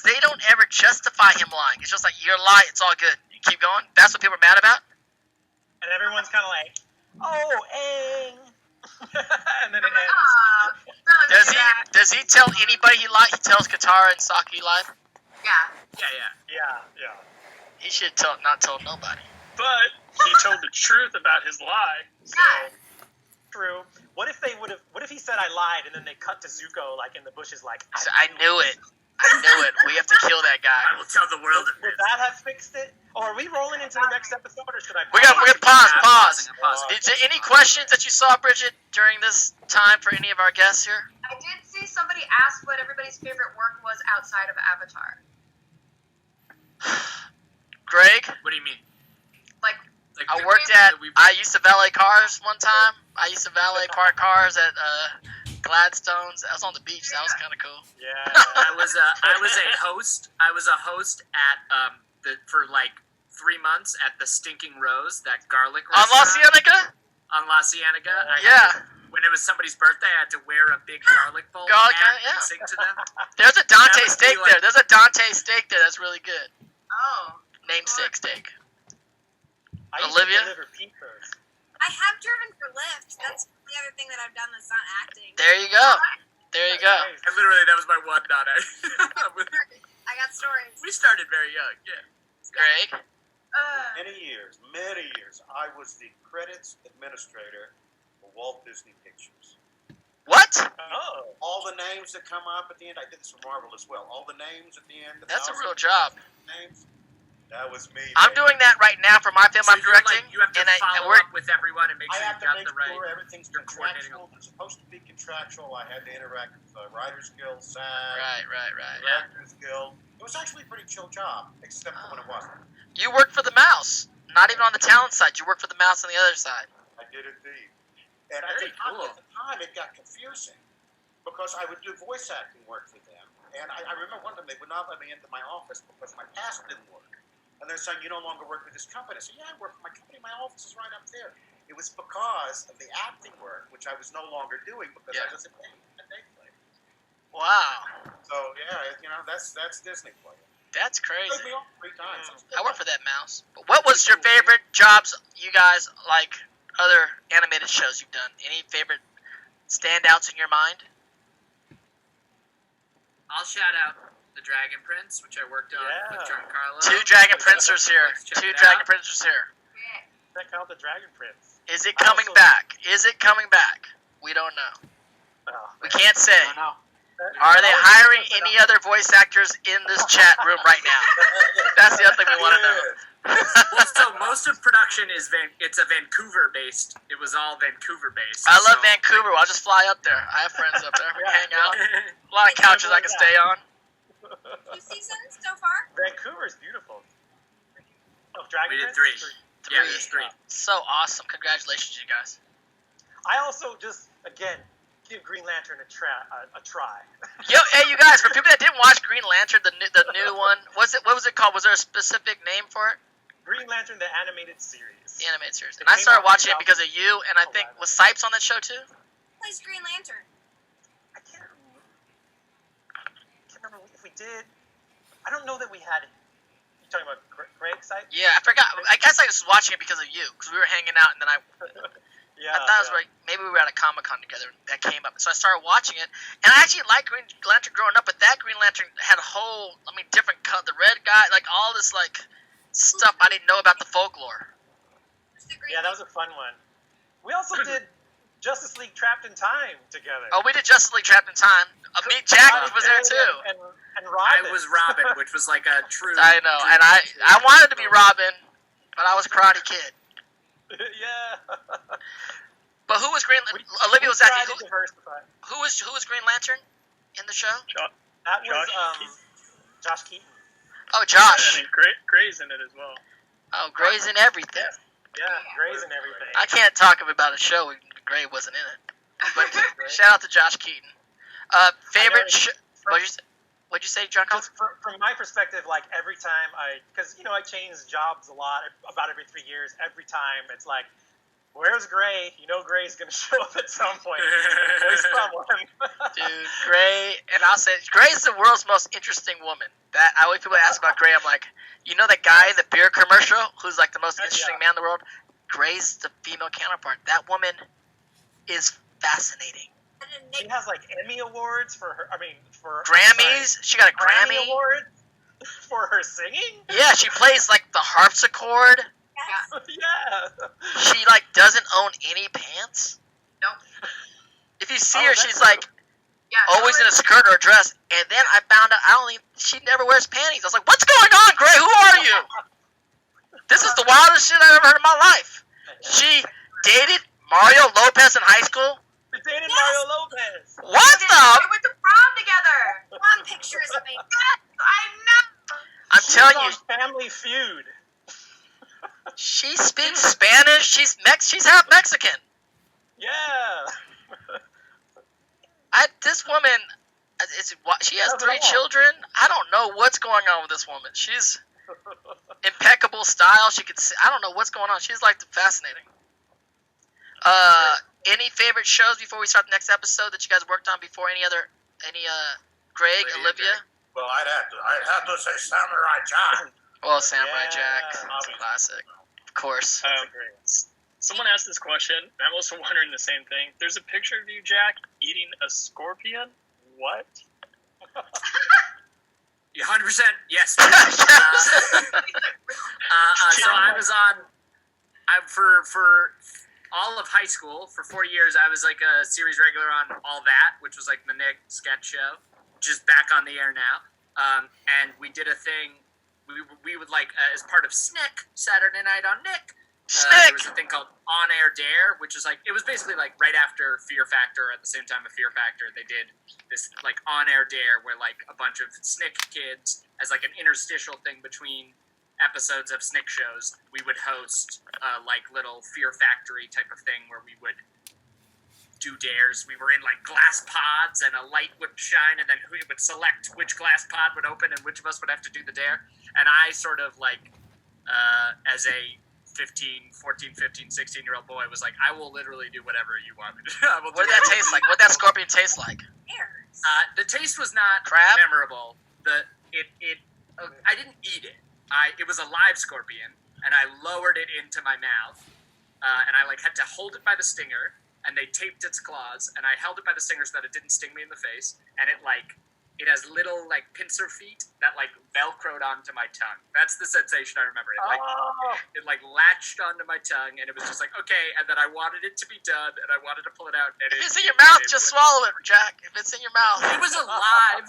they don't ever justify him lying. It's just like, you're lying, it's all good. You keep going. That's what people are mad about? And everyone's kind of like, oh, Aang. And then it ends. Does he tell anybody he lied? He tells Katara and Saki he lied? yeah. Yeah. He should not tell nobody. But he told the truth about his lie. So True. What if he said I lied and then they cut to Zuko like in the bushes like So I knew it. We have to kill that guy. I will tell the world of Would this. that have fixed it? Or are we rolling into the next episode or should I We got pause. I'm pausing. Is there any questions that you saw, Bridget, during this time for any of our guests here? I did see somebody ask what everybody's favorite work was outside of Avatar. Greg? What do you mean? Like, I used to valet cars one time. I used to valet park cars at Gladstone's. I was on the beach. That was kind of cool. Yeah. I was a host. I was a host at for like 3 months at the Stinking Rose, that garlic On La restaurant. Cienega? On La Cienega. When it was somebody's birthday, I had to wear a big garlic bowl and sing to them. There's a Dante That would steak be like- there. There's a Dante steak there. That's really good. oh. Namesake steak. I used Olivia? to deliver pizzas. I have driven for Lyft. That's the other thing that I've done that's not acting. There you go. There you go. And literally, that was my one not I got stories. We started very young, yeah. Greg? Many years, I was the credits administrator for Walt Disney Pictures. What? Oh. All the names that come up at the end, I did this for Marvel as well. All the names at the end. That's a real job. Names. That was me. I'm baby. doing that right now for my film So I'm directing. you have to follow up with everyone and make I sure have you to got make the right. sure everything's you're coordinating. contractual. It's supposed to be contractual. I had to interact with the Writers Guild, SAG, Right. Directors Guild. It was actually a pretty chill job, except for when it wasn't. You work for the mouse. Not even on the talent side. You work for the mouse on the other side. I did indeed. And I Very think cool. at the time it got confusing because I would do voice acting work for them. And I remember one time they would not let me into my office because my pass didn't work. And they're saying, you no longer work with this company. I said, yeah, I work for my company. My office is right up there. It was because of the acting work, which I was no longer doing because I was a day player. Wow. So, yeah, that's Disney for you. That's It crazy. took me off 3 times. I work for that mouse. But what was your favorite jobs you guys like other animated shows you've done? Any favorite standouts in your mind? I'll shout out The Dragon Prince, which I worked on with Giancarlo. Two Dragon Princers here. Two Dragon Princers here. Check out the Dragon Prince. Is it coming back? Is it coming back? We don't know. We can't say. I don't know. Are they hiring any other voice actors in this chat room right now? That's the other thing we want to know. Well, so most of production is it's a Vancouver based. It was all Vancouver based. I love Vancouver. I'll just fly up there. I have friends up there. We can hang out. A lot of couches I can stay on. 2 seasons so far? Vancouver's beautiful. Oh, Dragon We did Prince? 3. Yeah, there's 3. So awesome. Congratulations, you guys. I also just, again, give Green Lantern a try. Yo, hey, you guys, for people that didn't watch Green Lantern, the new one, what was it called? Was there a specific name for it? Green Lantern, the animated series. The animated series. And I started watching it because of you, and I think, was Sipes on that show too? Plays Green Lantern. I can't remember if we did. I don't know that we had. You talking about Greg Sipes? Yeah, I forgot. I guess I was watching it because of you, because we were hanging out, and then I thought it was like, maybe we were at a Comic-Con together, that came up. So I started watching it, and I actually liked Green Lantern growing up, but that Green Lantern had a whole, different color. The red guy, like all this, stuff I didn't know about the folklore. Yeah, that was a fun one. We also did Justice League Trapped in Time together. Oh, we did Justice League Trapped in Time. Jack was there too. And Robin. I was Robin, which was like a true. I know, and I wanted to be Robin, but I was Karate Kid. Yeah. But who was Green? Olivia was actually who who was Green Lantern in the show? That was Josh Keaton. Oh, Josh. Gray's in it as well. Oh, Gray's in everything. Yeah, Gray's in everything. I can't talk about a show when Gray wasn't in it. But shout out to Josh Keaton. Favorite show? What'd you say, Giancarlo? From my perspective, every time because I change jobs a lot, about every 3 years. Every time it's like, where's Gray? Gray's gonna show up at some point. There's someone. Dude, Gray, and I'll say Gray's the world's most interesting woman. That I always people ask about Gray. I'm like, that guy in the beer commercial who's like the most interesting man in the world? Gray's the female counterpart. That woman is fascinating. She has Emmy awards for her. For Grammys. She got a Grammy award for her singing. Yeah, she plays the harpsichord. Yeah. She doesn't own any pants. Nope. If you see her, she's Yeah, always in a skirt or a dress. And then I found out she never wears panties. I was like, what's going on, Gray? Who are you? This is the wildest shit I've ever heard in my life. She dated Mario Lopez in high school. She dated Mario Lopez. What the? They went to prom together. Prom pictures of me. Yes, I know. I'm telling you, Family Feud. she speaks Spanish. She's half Mexican. Yeah. This woman, she has 3 children. I don't know what's going on with this woman. She's impeccable style. She could. I don't know what's going on. She's fascinating. Any favorite shows before we start the next episode that you guys worked on before? Greg, Olivia? Well, I'd have to say Samurai Jack. Well, Samurai Jack, it's a classic, of course. Someone asked this question, and I'm also wondering the same thing. There's a picture of you, Jack, eating a scorpion? What? 100% yes. So I was on, for all of high school, for 4 years, I was a series regular on All That, which was the Nick sketch show, just back on the air now. And we did a thing, we would as part of SNICK, Saturday Night on Nick, there was a thing called On Air Dare, which is it was basically right after Fear Factor, at the same time of Fear Factor, they did this On Air Dare where a bunch of SNICK kids, as an interstitial thing between episodes of SNICK shows, we would host little Fear Factory type of thing where we would do dares. We were in glass pods and a light would shine and then we would select which glass pod would open and which of us would have to do the dare. And I sort of as a 15, 16-year-old boy was I will literally do whatever you want me to do. What did that taste like? What did that scorpion taste like? The taste was not crab? memorable. I didn't eat it. It was a live scorpion, and I lowered it into my mouth, and I had to hold it by the stinger, and they taped its claws, and I held it by the stinger so that it didn't sting me in the face, and it It has little like pincer feet that like velcroed onto my tongue. That's the sensation I remember. It latched onto my tongue, and it was just like okay. And then I wanted it to be done, and I wanted to pull it out. And If it's in your mouth, just swallow it, Jack. If it's in your mouth. It was alive,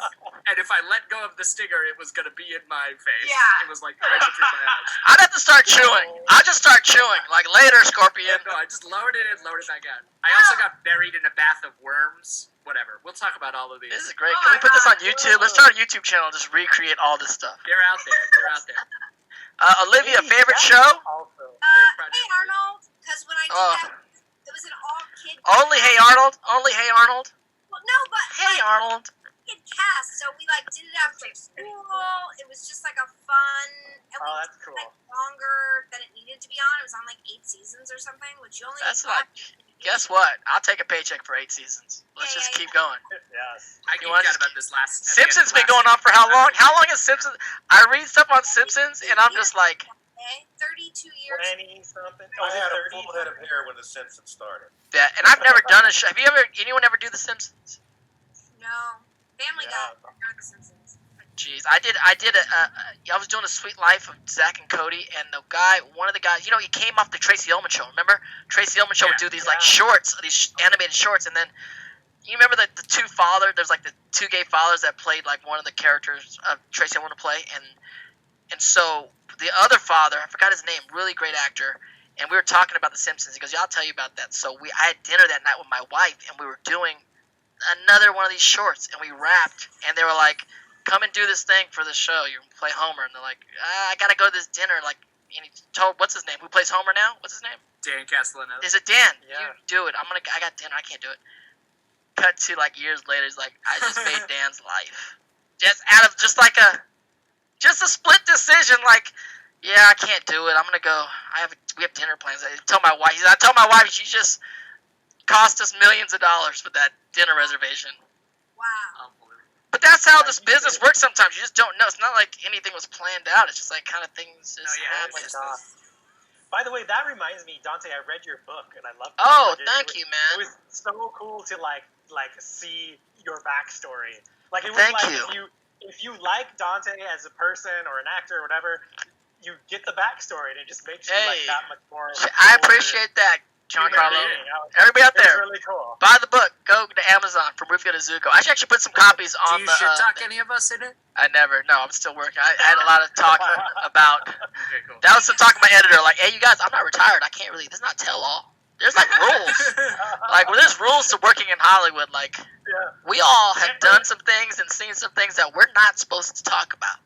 and if I let go of the stinger, it was gonna be in my face. Yeah. It was like right between my eyes. I'd have to start chewing. I'll just start chewing. Like later, Scorpion. No, I just lowered it and lowered it back out. I also got buried in a bath of worms. Whatever. We'll talk about all of these. This is great. Can we put this on YouTube? Let's start a YouTube channel. Just recreate all this stuff. They're out there. Olivia, favorite show? Also. Hey Arnold, because when I did that, it was an all-kid. Only Hey Arnold. Only Hey Arnold. Well, no, but Hey Arnold. kid cast, so we like did it after school. It was just like a fun. And we that's did, cool. like, longer than it needed to be on. It was on like 8 seasons or something, which you only. That's got- Guess what? I'll take a paycheck for 8 seasons. Let's just keep going. Yes. I You geeked wanna out just- about this last. Simpsons been going on for how long? How long has Simpsons? I read stuff on Simpsons and I'm just like, Okay, 32 years. 20 something. I Was it had a 30? full head of hair when The Simpsons started. that. And I've never done a show. Have you ever? Anyone ever do The Simpsons? No, Family Yeah. Guy. Not The Simpsons. Jeez, I was doing a Sweet Life of Zach and Cody, and one of the guys, he came off the Tracy Ullman show. Remember, Tracy Ullman show would do these like shorts, these animated shorts, and then you remember the two fathers. There's like the two gay fathers that played like one of the characters of Tracy Ullman to play, and so the other father, I forgot his name, really great actor, and we were talking about The Simpsons. He goes, "Yeah, I'll tell you about that." So I had dinner that night with my wife, and we were doing another one of these shorts, and we rapped, and they were like, "Come and do this thing for the show. You play Homer." And they're like, "I gotta go to this dinner." Like, and he told, what's his name? Who plays Homer now? What's his name? Dan Castellano. Is it Dan? Yeah. You do it. I got dinner. I can't do it. Cut to like years later. He's like, I just made Dan's life. Just out of just a split decision. Like, yeah, I can't do it. I'm gonna go. We have dinner plans. I told my wife. She just cost us millions of dollars for that dinner reservation. Wow. But that's how this business works sometimes. You just don't know. It's not like anything was planned out. It's just like kind of things just happen. By the way, that reminds me, Dante, I read your book and I loved it. Oh, thank you, man. It was so cool to like see your backstory. Like it was Thank like you. if you like Dante as a person or an actor or whatever, you get the backstory and it just makes you like that much more. I appreciate that, Giancarlo. Everybody out there, really cool. buy the book. Go to Amazon from Rufio to Zuko. I should actually put some copies on Do you the. shit talk any of us in it? I never. No, I'm still working. I had a lot of talk about. Okay, cool. That was some talk with my editor. Like, hey, you guys, I'm not retired. I can't really. This is not tell all. There's like rules. Like, well, there's rules to working in Hollywood. Like, we all have done some things and seen some things that we're not supposed to talk about.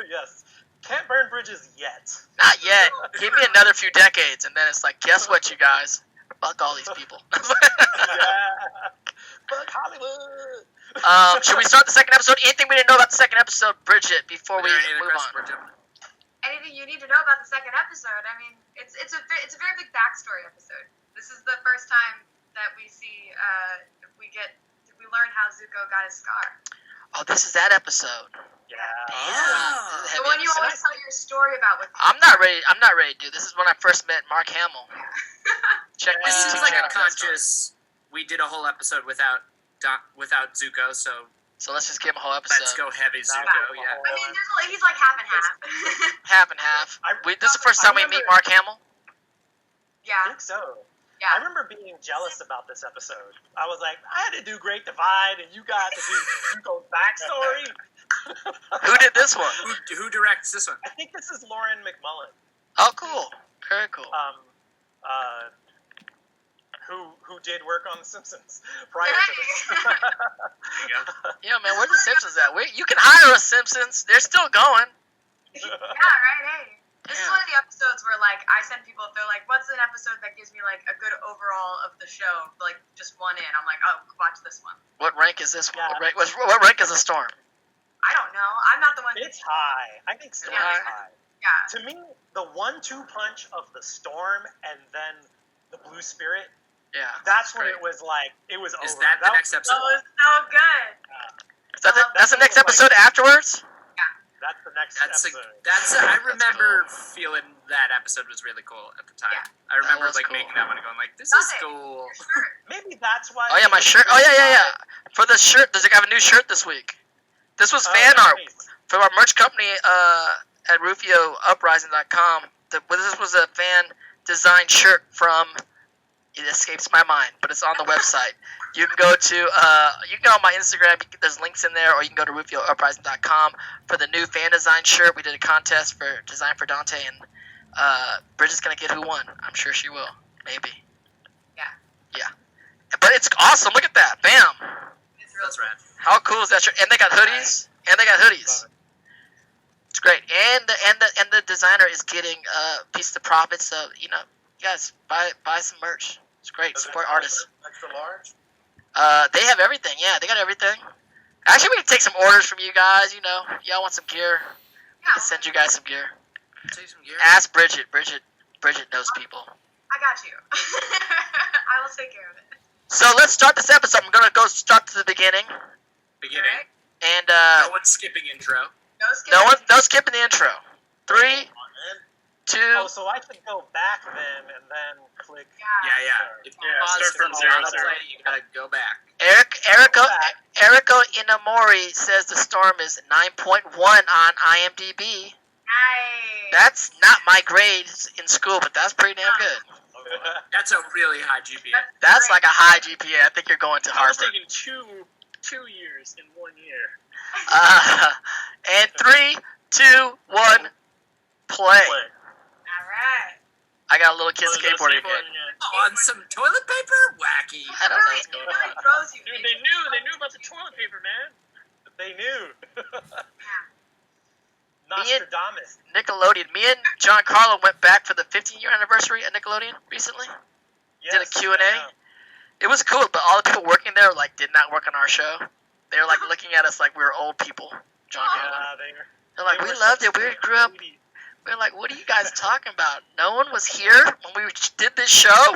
Yes. Can't burn bridges yet. Not yet. Give me another few decades, and then it's like, guess what, you guys? Fuck all these people. Yeah. Fuck Hollywood. Should we start the second episode? Anything we didn't know about the second episode, Bridget, before we move on? Anything you need to know about the second episode? I mean, it's a very big backstory episode. This is the first time that we see we learn how Zuko got his scar. Oh, this is that episode. Yeah. The one you always tell your story about with. I'm not ready to do. This is when I first met Mark Hamill. Check my This YouTube seems like channel a for that story. conscious. We did a whole episode without Zuko, so So let's just give him a whole episode. let's go heavy Zuko. Not Yeah. I mean, he's like half and half. Half and half. This is the first time we meet Mark Hamill. I Yeah, think so. yeah. I remember being jealous about this episode. I was like, I had to do Great Divide, and you got to do Zuko's backstory. Who did this one? Who directs this one? I think this is Lauren McMullen. Oh, cool. Very cool. Who did work on The Simpsons prior to this. There you go. Yeah, man, where's the Simpsons at? You can hire us, Simpsons. They're still going. Yeah, right. Hey, this is one of the episodes where like I send people. They're like, "What's an episode that gives me like a good overall of the show?" Like just one in. I'm like, "Oh, watch this one." What rank is this one? Yeah. What rank is The Storm? I don't know. I'm not the one. It's high. I think Storm Yeah. is high. Yeah. To me, the 1-2 punch of the Storm and then the Blue Spirit, Yeah. that's when great. it was like, it was Is over. that the next episode? That was so good. That's the next episode afterwards? That's the next That's episode. I remember feeling that episode was really cool at the time. Yeah. I remember was like cool. making that one and going like, this is Dante, cool. your shirt. Maybe that's why. Oh, yeah, my shirt. Oh, yeah. For the shirt. Does it have a new shirt this week? This was fan art nice. from our merch company at RufioUprising.com. This was a fan designed shirt from. It escapes my mind, but it's on the website. You can go to on my Instagram. There's links in there, or you can go to RufioUprising.com for the new fan design shirt. We did a contest for design for Dante, and Bridget's gonna get who won. I'm sure she will. Maybe. Yeah. But it's awesome. Look at that. Bam. That's rad. How cool is that shirt? And they got hoodies. It's great. And the designer is getting a piece of the profits. So you guys buy some merch. It's great. Support artists. Extra large? They have everything. Yeah, they got everything. Actually, we can take some orders from you guys. Y'all want some gear? We can send you guys some gear. Take some gear. Ask Bridget. Bridget knows people. I got you. I will take care of it. So let's start this episode. I'm gonna go start to the beginning. Beginning. And No one's skipping intro. no skipping the intro. 3, 2. Oh, so I can go back then and then click. Yeah. If you pause start from the 0, autoplay, you gotta go back. Eriko Inamori says The Storm is 9.1 on IMDb. Nice. That's not my grades in school, but that's pretty damn good. That's a really high GPA. That's like a high GPA. I think you're going to I was Harvard. taking 2 years in 1 year. And 3, 2, 1, play. All right. I got a little kid Oh, skateboarding skateboarding, again. yeah. On some toilet paper? Wacky. I don't know what's It going really on. throws you. Dude, they knew about the toilet paper, man. They knew. Yeah. Nostradamus. Nickelodeon. Me and Giancarlo went back for the 15-year anniversary at Nickelodeon recently. Did a Q&A. Yeah. It was cool, but all the people working there did not work on our show. They were looking at us like we were old people. Giancarlo. They're like, we loved it. We grew up. We were like, what are you guys talking about? No one was here when we did this show?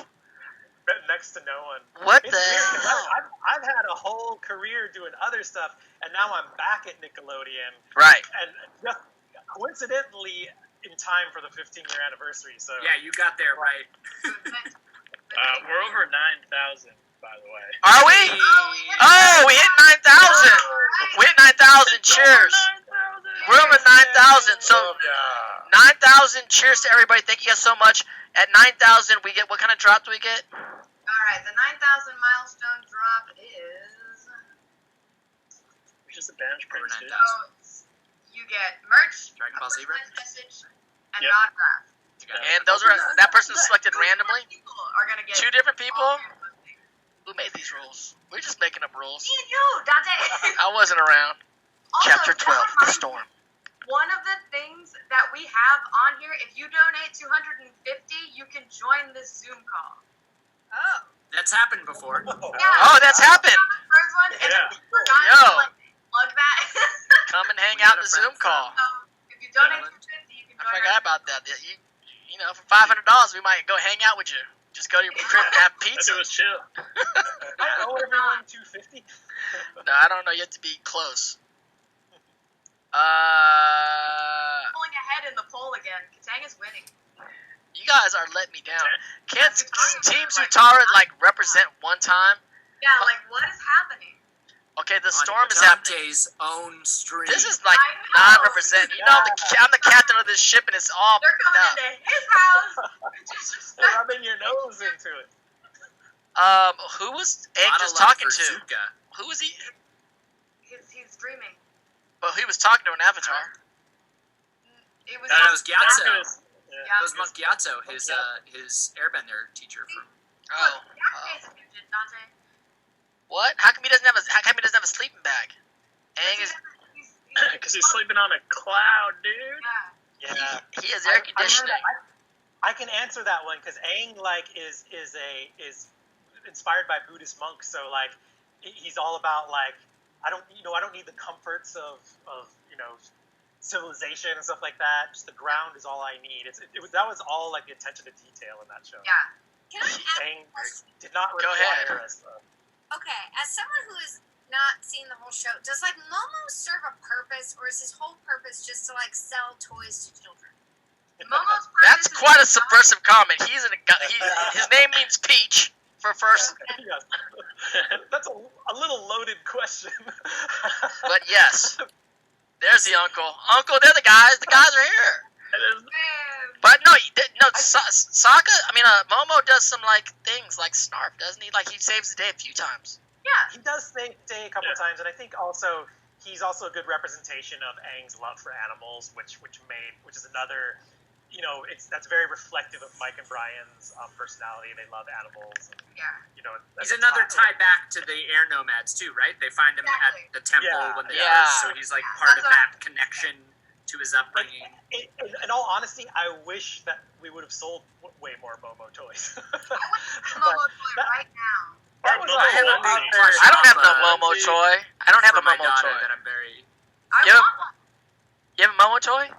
Next to no one. What It's the weird 'cause hell? I've had a whole career doing other stuff, and now I'm back at Nickelodeon, Right. and just coincidentally in time for the 15-year anniversary. So Yeah, you got there right. We're over 9,000, by the way. Are we? Oh, we hit 9,000. We hit 9,000. Cheers. We're over 9,000. So 9,000. Cheers to everybody. Thank you guys so much. At 9,000, we get, what kind of drop do we get? All right. The 9,000 milestone drop is. It's just a banner print, dude. 9,000. So you get merch, Dragon a Ball Z personalized message, and Yep. an autograph. And those are that person's selected Two randomly. different people are gonna get 2 different people. all your posting. Who made these rules? We're just making up rules. Me and you, Dante. I wasn't around. Also, Chapter 12, that The reminds Storm. me, one of the things that we have on here, if you donate 250, you can join this Zoom call. Oh. That's happened before. Yeah. Oh, that's happened. The first one, and Yeah. we forgot Yo. to plug that. Come and hang We out got in a the Zoom friend call. So if you donate Gentlemen. 250, you can I join. forgot about that. You know, for $500, we might go hang out with you. Just go to your crib and have That pizza. dude was chill. I owe everyone 250. No, I don't know. You have to be close. Pulling ahead in the poll again. Katang is winning. You guys are letting me down. Can't Team Zutara represent one time? Yeah, like what is happening? Okay, the On storm is happening. Dante's own stream. This is I know. non-represent. You know, I'm the captain of this ship, and it's all They're coming up. into his house. Rubbing your nose into it. Who was A Egg lot of just love talking for to? Zuka. Who was he? He's dreaming. Well, he was talking to an avatar. It was. That was Gyatso. Yeah. Yeah. That was Monk Gyatso, his airbender teacher from. Look, Oh, Dante's a midget, Dante. what? How come he doesn't have a sleeping bag? Aang is Because he's sleeping on a cloud, dude. Yeah. Yeah. he has air conditioning. I can answer that one because Aang is inspired by Buddhist monks, so he's all about I don't need the comforts of civilization and stuff like that. Just the ground is all I need. That was all the attention to detail in that show. Yeah. Can I ask Aang a question? did not Go require ahead. us. Okay, as someone who has not seen the whole show, does Momo serve a purpose, or is his whole purpose just to sell toys to children? Momo's That's purpose is quite a not- subversive comment. His name means Peach for first. Yes. That's a little loaded question. But yes, there's the uncle. Uncle, they're the guys. The guys are here. But no, Sokka. I mean, Momo does some like things like Snarf, doesn't he? Like he saves the day a few times. Yeah. He does save the day a couple times, and I think also he's also a good representation of Aang's love for animals, which is another. You know, that's very reflective of Mike and Brian's personality. They love animals. And, Yeah. you know, He's another tie back to the air nomads too, right? They find him at the temple when they are, so he's like part of that connection to his upbringing. In all honesty, I wish that we would have sold way more Momo toys. I would Momo toy right now. That was I have a big plush I don't have no Appa Momo toy. I don't have a for my Momo daughter toy. that I'm very. I Yeah. want one. You have a Momo toy?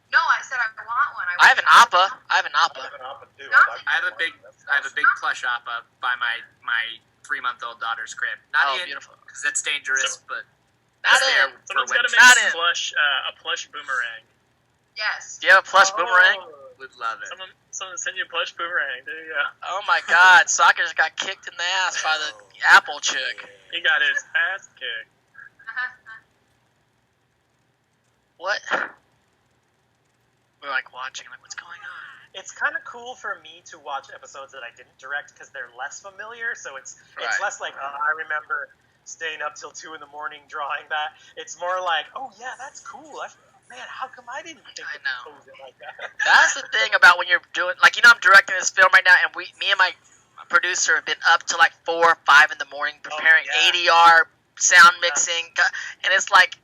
No, I said I want one. I have an Appa. I have an I Appa. have an Appa, too. I have a big plush Appa by my 3-month-old daughter's crib. Not Oh, in, beautiful. because that's dangerous, but Not it's there in. for Someone's when got to Not make in. a plush boomerang. Yes. Do you have a plush boomerang? would love it. Someone send you a plush boomerang. There you go. Oh my God, Sokka just got kicked in the ass by the apple chick. He got his ass kicked. What? We're like watching, like what's going on? It's kind of cool for me to watch episodes that I didn't direct because they're less familiar. So it's Right. less like, oh, I remember staying up till 2 a.m. drawing that. It's more like, oh yeah, that's cool. Man, how come I didn't think I to know. compose it like that? That's the thing about when you're doing, like, you know, I'm directing this film right now, and me and my producer have been up till like 4 or 5 in the morning preparing ADR, sound mixing, and it's like,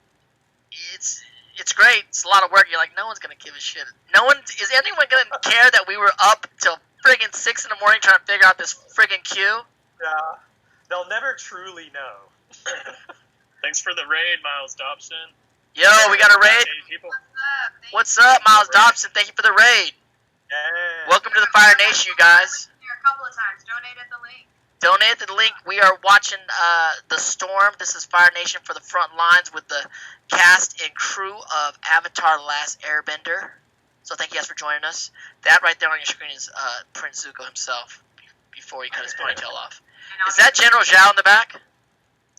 it's great. It's a lot of work. You're like, no one's gonna give a shit. Is anyone gonna care that we were up till friggin' 6 in the morning trying to figure out this friggin' cue? Yeah, they'll never truly know. Thanks for the raid, Miles Dobson. Yo, we got a raid. 80 people. What's up, Miles Dobson? Thank you for the raid. Yeah. Welcome to the Fire Nation, you guys. Here a couple of times. Donated the link. Donate the link. We are watching The Storm. This is Fire Nation for the front lines with the cast and crew of Avatar: The Last Airbender. So thank you guys for joining us. That right there on your screen is Prince Zuko himself before he cut his ponytail off. Is that General Zhao in the back?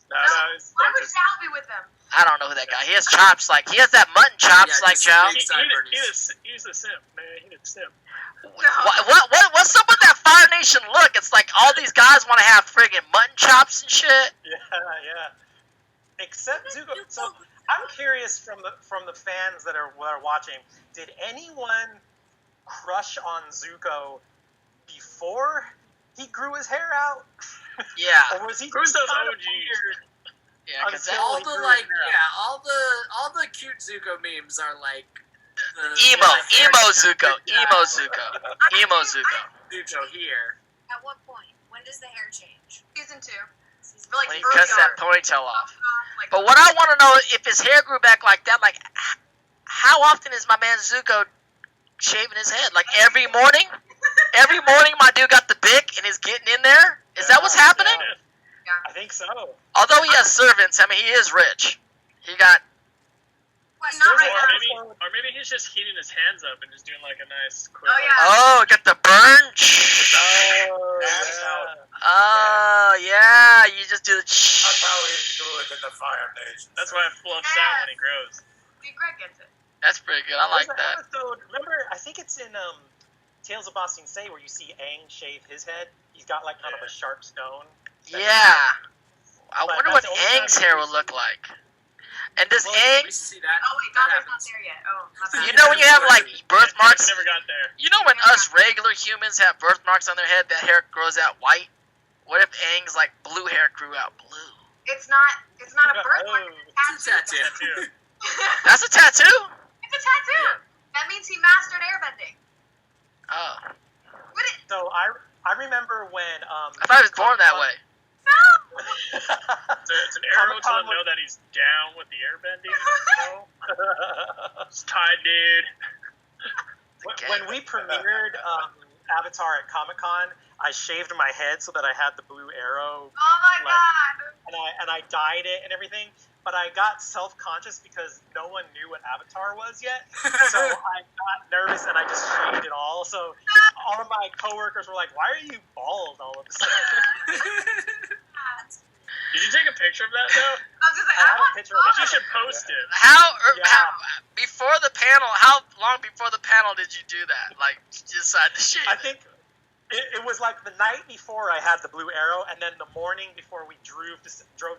No, Why would Sal be with them? I don't know who that guy. He has chops like he has that mutton chops like just Zhao. big sideburns. he's a simp, man. He's a simp. What's up with that Fire Nation look? It's like all these guys want to have friggin' mutton chops and shit. Yeah. Except Zuko. So I'm curious from the fans that are watching. Did anyone crush on Zuko before he grew his hair out? Yeah. Or was he Who's just those kind of OGs? weird Yeah, because until all he the grew like, his hair out? all the cute Zuko memes are like emo Zuko. Zuko here. At what point? When does the hair change? Season 2. Like When he early cuts that on. ponytail off. Like, But what I want to know, if his hair grew back like that, like, how often is my man Zuko shaving his head? Like, every morning? Every morning my dude got the bic and he's getting in there? Is that what's happening? Yeah, I think so. Although he has servants, I mean, he is rich. He got... not right now. Or maybe he's just heating his hands up and just doing like a nice quick. Oh, yeah. Oh, got the burn? Oh, yeah, you just do the... That's how he do it in the Fire Nation. That's why I fluff Sam when he grows. See, Greg gets it. That's pretty good. I like There's an that. episode, remember, I think it's in Tales of Ba Sing Se where you see Aang shave his head. He's got like kind of a sharp stone. Yeah. I But wonder what that's the only Aang's time hair we would look like. And does Well, Aang... we see that. Oh, wait, that Dante's not happens. there yet. Oh, my bad. You know when you have, like, birthmarks? I never got there. You know when us regular humans have birthmarks on their head, that hair grows out white? What if Aang's, like, blue hair grew out blue? It's not a birthmark. It's a tattoo. That's a tattoo? It's a tattoo. That means he mastered airbending. Oh. What it? So I remember when I thought he was born that way. No. It's an arrow to let him know that he's down with the airbending. You know? It's tied, dude. when we premiered Avatar at Comic-Con, I shaved my head so that I had the blue arrow, Oh my god. and I dyed it and everything. But I got self-conscious because no one knew what Avatar was yet. So I got nervous and I just shaved it all. So all of my coworkers were like, "Why are you bald all of a sudden?" That's Did you take a picture of that though? I was just like, I I have a want picture of it. You should post it. How Yeah. before the panel? How long before the panel did you do that? Like, decide to shave? I think it was like the night before I had the blue arrow, and then the morning before we drove to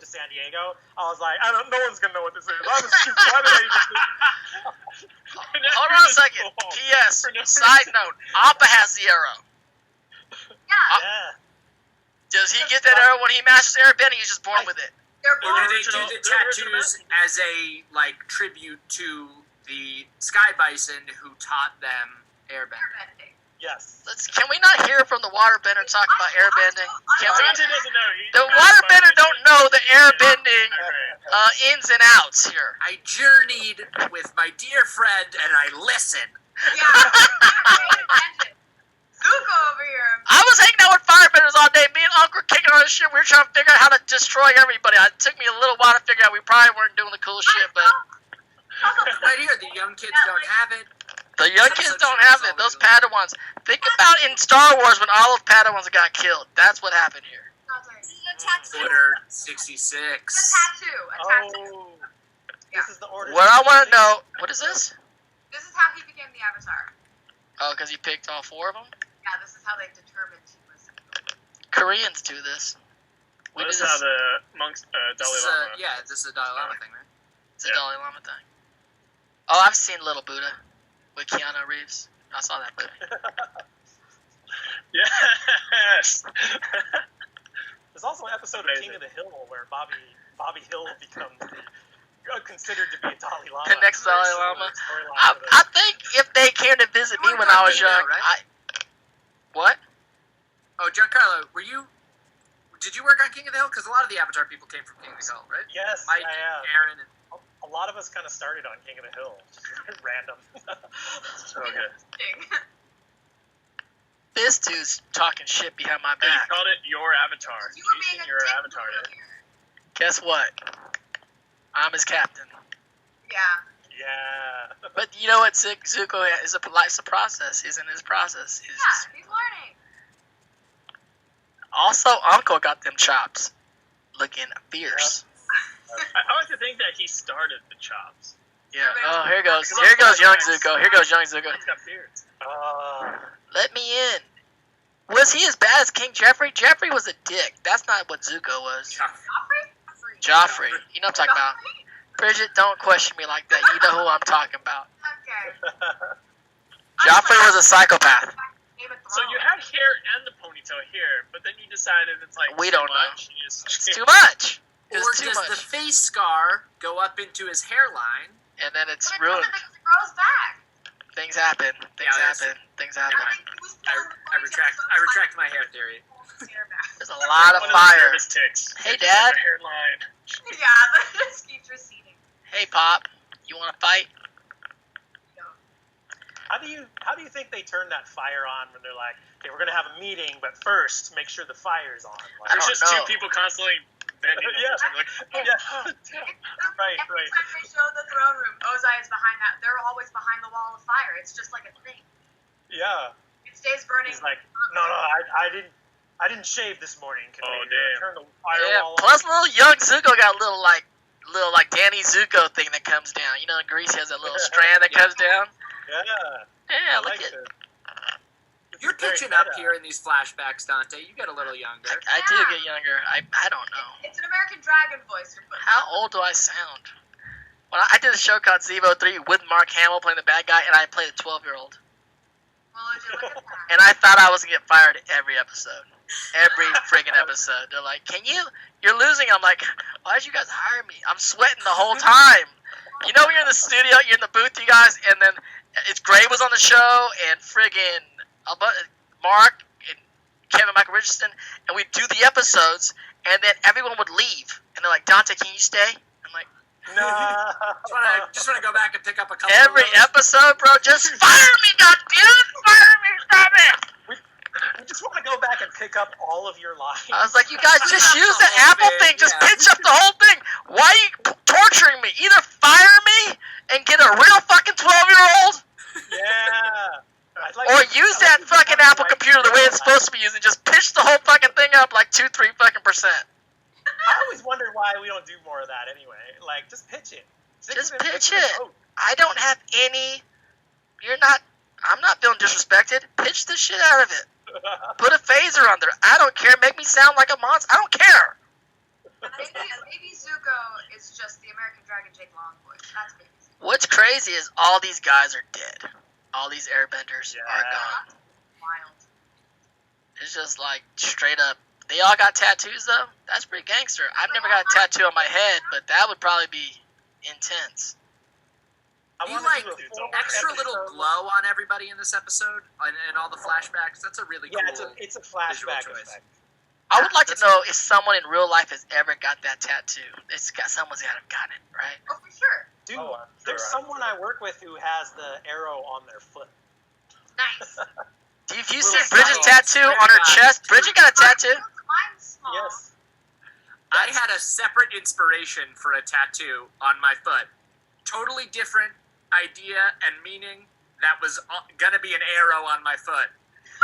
San Diego. I was like, no one's gonna know what this is. I was stupid. Why did I even do Hold on a second. P.S. Side note: Appa has the arrow. Yeah, Yeah. Does he get that arrow when he masters airbending? He's just born with it. they're Or do they do original- the the original tattoos as a tribute to the Sky Bison who taught them airbending? airbending. Yes. Can we not hear from the waterbender talk about airbending? Can we? Dante doesn't know. The waterbender don't know the airbending ins and outs here. I journeyed with my dear friend and I listened. Yeah, pay attention. Zuko over here. I was hanging out with firebenders all day. Me and Uncle were kicking on this shit. We were trying to figure out how to destroy everybody. It took me a little while to figure out. We probably weren't doing the cool shit, but Right here, the young kids don't have it. the young kids don't have it. Those Padawans. Think about in Star Wars when all those Padawans got killed. That's what happened here. This is a tattoo. Order 66. A tattoo. A tattoo. Oh. This is the order. What I want to know, what is this? This is how he became the Avatar. Oh, because he picked all 4 of them? Yeah, this is how they determined he was. Koreans do this. We Well, do this is how this. the monks, Dalai Lama. This is a Dalai Lama thing, right? It's a Dalai Lama thing. Oh, I've seen Little Buddha with Keanu Reeves. I saw that movie. Yes. There's also an episode of King of the Hill where Bobby Hill becomes considered to be a Dalai Lama. The next Very Dalai similar Lama. storyline to this. I think if they came to visit me when I was young, Right? What? Oh, Giancarlo, did you work on King of the Hill? Because a lot of the Avatar people came from King of the Hill, right? Yes, Mike I am. and Aaron. And A lot of us kind of started on King of the Hill. Random. Okay. This dude's talking shit behind my Yeah, you back. called it your avatar. You were being Teaching a your dick avatar. earlier. Guess what? I'm his captain. Yeah. Yeah. But you know what, Zuko is life's a process. He's in his process. He's just, Yeah, he's learning. also, Uncle got them chops, looking fierce. I like to think that he started the chops. Yeah. Oh, here goes young Zuko. Here goes young Zuko. He's got beards. Let me in. Was he as bad as King Joffrey? Joffrey was a dick. That's not what Zuko was. Joffrey? Joffrey. You know what I'm talking about. Bridget, don't question me like that. You know who I'm talking about. Okay. Joffrey was a psychopath. Game of So you Thrones. had hair and the ponytail here, but then you decided it's like We too don't know. much. You just It's too much. or It's too does much. the face scar go up into his hairline? And then it's But ruined. because it grows back. Things happen. Things Yeah, that's happen. Things I happen. think he was I killing the retract. ponytail I retract my hair theory. so much. Hair back. There's a lot of one those fire. nervous ticks. Hey, It's just Dad. like a hairline. Yeah, that just keeps receding. Hey, Pop. You want to fight? How do you think they turn that fire on when they're like, okay, we're gonna have a meeting, but first make sure the fire's on? Like, I There's don't just know. two people constantly bending Yeah. over. Like, Right, Every right. time they show the throne room, Ozai is behind that. They're always behind the wall of fire. It's just like a thing. Yeah. It stays burning. He's like, no, I didn't shave this morning. Can Oh, we damn. turn the firewall Yeah. on? Plus, little young Zuko got a little like Danny Zuko thing that comes down. You know, in Greece he has that little strand that comes down. Yeah. Yeah, I look like at. it. You're Very pitching up meta. here in these flashbacks, Dante. You get a little younger. I do get younger. I don't know. It's an American Dragon voice. You're putting How old do I sound? When I did a show called Zevo 3 with Mark Hamill playing the bad guy, and I played a 12-year-old. Well, would you look at that? And I thought I was going to get fired every episode. Every friggin' episode. They're like, you're losing. I'm like, why did you guys hire me? I'm sweating the whole time. You know, you're in the studio, you're in the booth, you guys, and then Gray was on the show, and friggin' Mark and Kevin Michael Richardson, and we'd do the episodes, and then everyone would leave. And they're like, Dante, can you stay? I'm like, No. Just want to go back and pick up a couple. every of those. episode, bro, just fire me, goddammit! Fire me, stop it! We just want to go back and pick up all of your lines. I was like, you guys just Pick up use the the whole Apple thing, thing. Just yeah. pitch up the whole thing. Why are you torturing me? Either fire me and get a real fucking 12-year-old, Yeah. I'd like or to- use I'd that like to fucking become Apple like computer the way it's you. supposed to be used and just pitch the whole fucking thing up like 2-3 fucking %. I always wonder why we don't do more of that anyway. Like, just pitch it. Just pitch it. I don't have any. I'm not feeling disrespected. Pitch the shit out of it. Put a phaser on there. I don't care. Make me sound like a monster. I don't care. Baby Zuko is just the American Dragon Jake Long voice. That's Baby Zuko. What's crazy is all these guys are dead. All these airbenders are gone. Wild. It's just like straight up. They all got tattoos though. That's pretty gangster. I've never got a tattoo on my head, but that would probably be intense. You like extra little glow on everybody in this episode and all the flashbacks. That's a really cool. Yeah, it's a flashback effect. I would like to know if someone in real life has ever got that tattoo. Someone's got to have gotten it, right? Oh, for sure. Dude, there's someone I work with who has the arrow on their foot. Nice. Have you seen Bridget's tattoo on her chest? Bridget got a tattoo? Mine's small. Yes. I had a separate inspiration for a tattoo on my foot. Totally different idea and meaning. That was gonna be an arrow on my foot.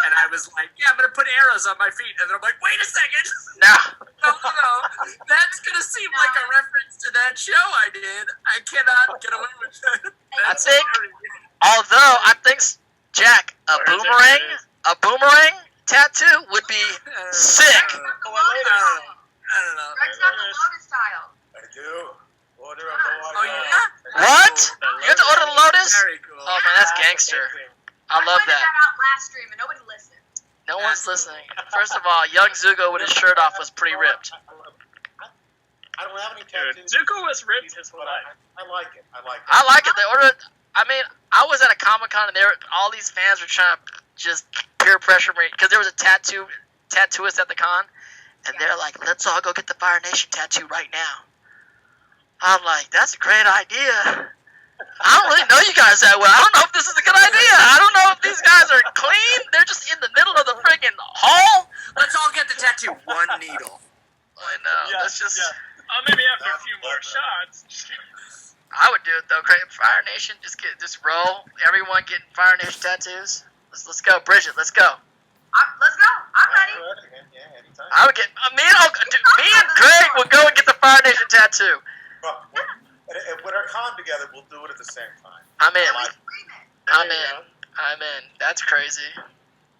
And I was like, yeah, I'm gonna put arrows on my feet. And then I'm like, wait a second. No. No. That's gonna seem like a reference to that show I did. I cannot get away with that. I think, although I think, Jack, a boomerang tattoo would be sick. I don't know. Greg's got the Lotus style. I do. Order of the Oh, yeah? What? You have to order the Lotus? Very cool. Oh man, that's gangster. I love pointed that. out last stream and nobody listened. No one's listening. First of all, young Zuko with his shirt off was pretty ripped. I don't have any Dude, tattoos. Zuko was ripped his whole But life. I like it. I like it. I like it. They ordered. I mean, I was at a Comic-Con and all these fans were trying to just peer pressure me because there was a tattooist at the con, and they're like, "Let's all go get the Fire Nation tattoo right now." I'm like, "That's a great idea." I don't really know you guys that well. I don't know if this is a good idea. I don't know if these guys are clean. They're just in the middle of the friggin' hall. Let's all get the tattoo. One needle. I know. That's just. Maybe after a few more shots. I would do it though. Create Fire Nation. Just roll. Everyone getting Fire Nation tattoos. Let's go, Bridget. Let's go. Let's go. I'm ready. Yeah, anytime. I would get me and Greg would go and get the Fire Nation tattoo. Well, and with our con together, we'll do it at the same time. I'm in. Like, I'm in. That's crazy.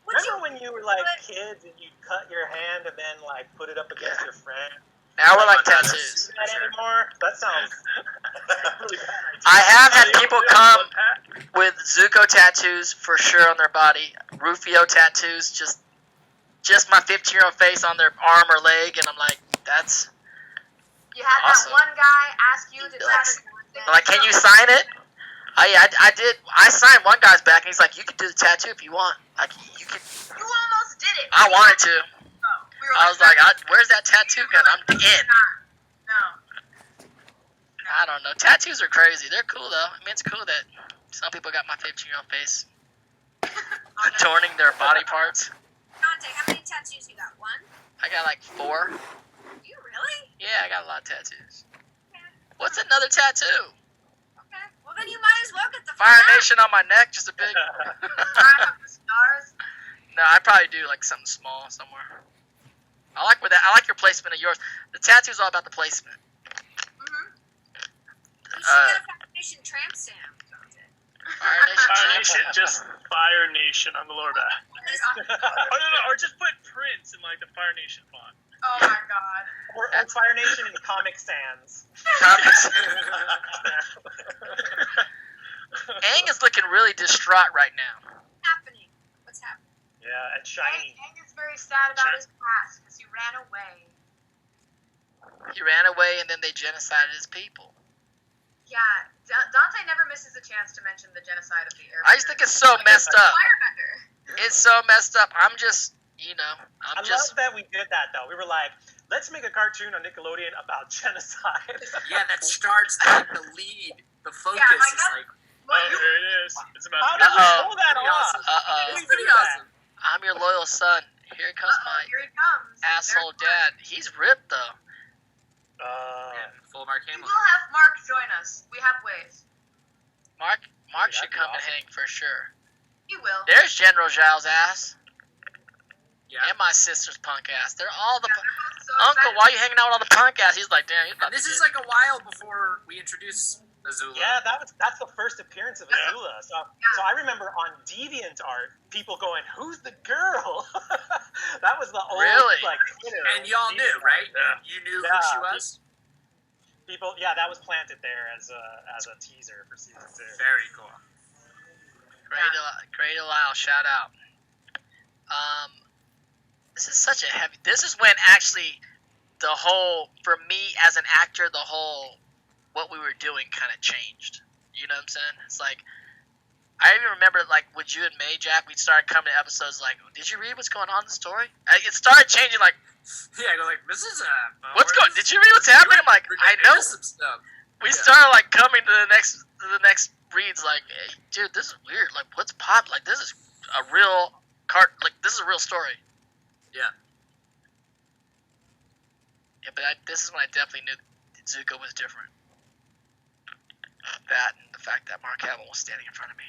Remember when you were like kids and you'd cut your hand and then like put it up against your friend? Now we're like tattoos. Do that anymore? That sounds really bad. I have had people come with Zuko tattoos for sure on their body, Rufio tattoos, just my 15-year-old face on their arm or leg, and I'm like, that's You had awesome. that one guy ask you to tattoo. Like, can you sign it? I did. I signed one guy's back, and he's like, you can do the tattoo if you want. Like, you can. You almost did it. I wanted to. I was like, where's that tattoo gun? I'm in. No. I don't know. Tattoos are crazy. They're cool, though. I mean, it's cool that some people got my 15-year-old face adorning their body parts. Dante, how many tattoos you got? One? I got like 4. You really? Yeah, I got a lot of tattoos. What's another tattoo? Okay. Well, then you might as well get the Fire Nation on my neck, just a big. Stars. No, I'd probably do like something small somewhere. I like your placement of yours. The tattoo's all about the placement. You should get a Fire Nation tramp stamp, Dante. Fire Nation. Fire Nation, just Fire Nation on the lower back. No, or just put Prince in like the Fire Nation font. Oh my god. Or Fire Nation in Comic Sans. Aang is looking really distraught right now. What's happening? Yeah, and shiny. Aang is very sad about his past because he ran away. He ran away and then they genocided his people. Yeah, Dante never misses a chance to mention the genocide of the Airbender. I just think it's so messed up. Firebender. It's so messed up. I'm just, I love that we did that though. We were like, let's make a cartoon on Nickelodeon about genocide. Yeah, that starts the lead. The focus is like. Oh, here it is. It's about How did we pull that off? It's pretty awesome. I'm your loyal son. Here comes my Here he comes. asshole dad. He's ripped though. Full Mark We Hamill. will have Mark join us. We have ways. Mark should come and hang for sure. He will. There's General Zhao's ass. Yeah. And my sister's punk ass. They're all the. So Uncle, excited. why are you hanging out with all the punk ass? He's like, damn. And this is like a while before we introduce Azula. Yeah, that's the first appearance of Azula. So I remember on DeviantArt, people going, "Who's the girl?" That was the old Really? like. And y'all knew, right? Yeah. You knew Yeah. who she was? People, that was planted there as a teaser for season 2. Very cool. Great Lyle, shout out. This is such a heavy. This is when actually the whole, for me as an actor, the whole what we were doing kind of changed. You know what I'm saying? It's like I even remember like with you and May, Jack, we started coming to episodes like, did you read what's going on in the story? It started changing like, Yeah, I go like, this is what's going? Did you read what's happening? I'm like, I know. Some stuff. We started like coming to the next reads like, hey, dude, this is weird. Like, what's pop? Like, this is a real like this is a real story. Yeah. Yeah, but this is when I definitely knew Zuko was different. That and the fact that Mark Hamill was standing in front of me.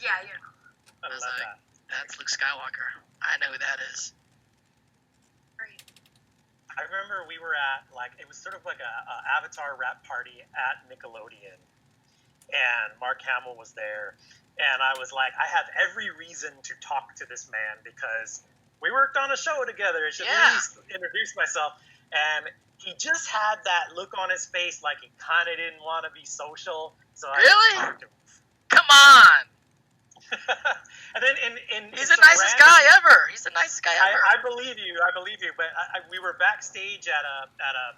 Yeah, you know. I was love like, that. That's Luke Skywalker. I know who that is. Great. I remember we were at it was sort of like a Avatar rap party at Nickelodeon, and Mark Hamill was there, and I was like, I have every reason to talk to this man because we worked on a show together. I should at least introduce myself. And he just had that look on his face like he kind of didn't want to be social. So Really? I talked to him. Come on. And then He's the nicest guy ever. He's the nicest guy ever. I believe you. But we were backstage at a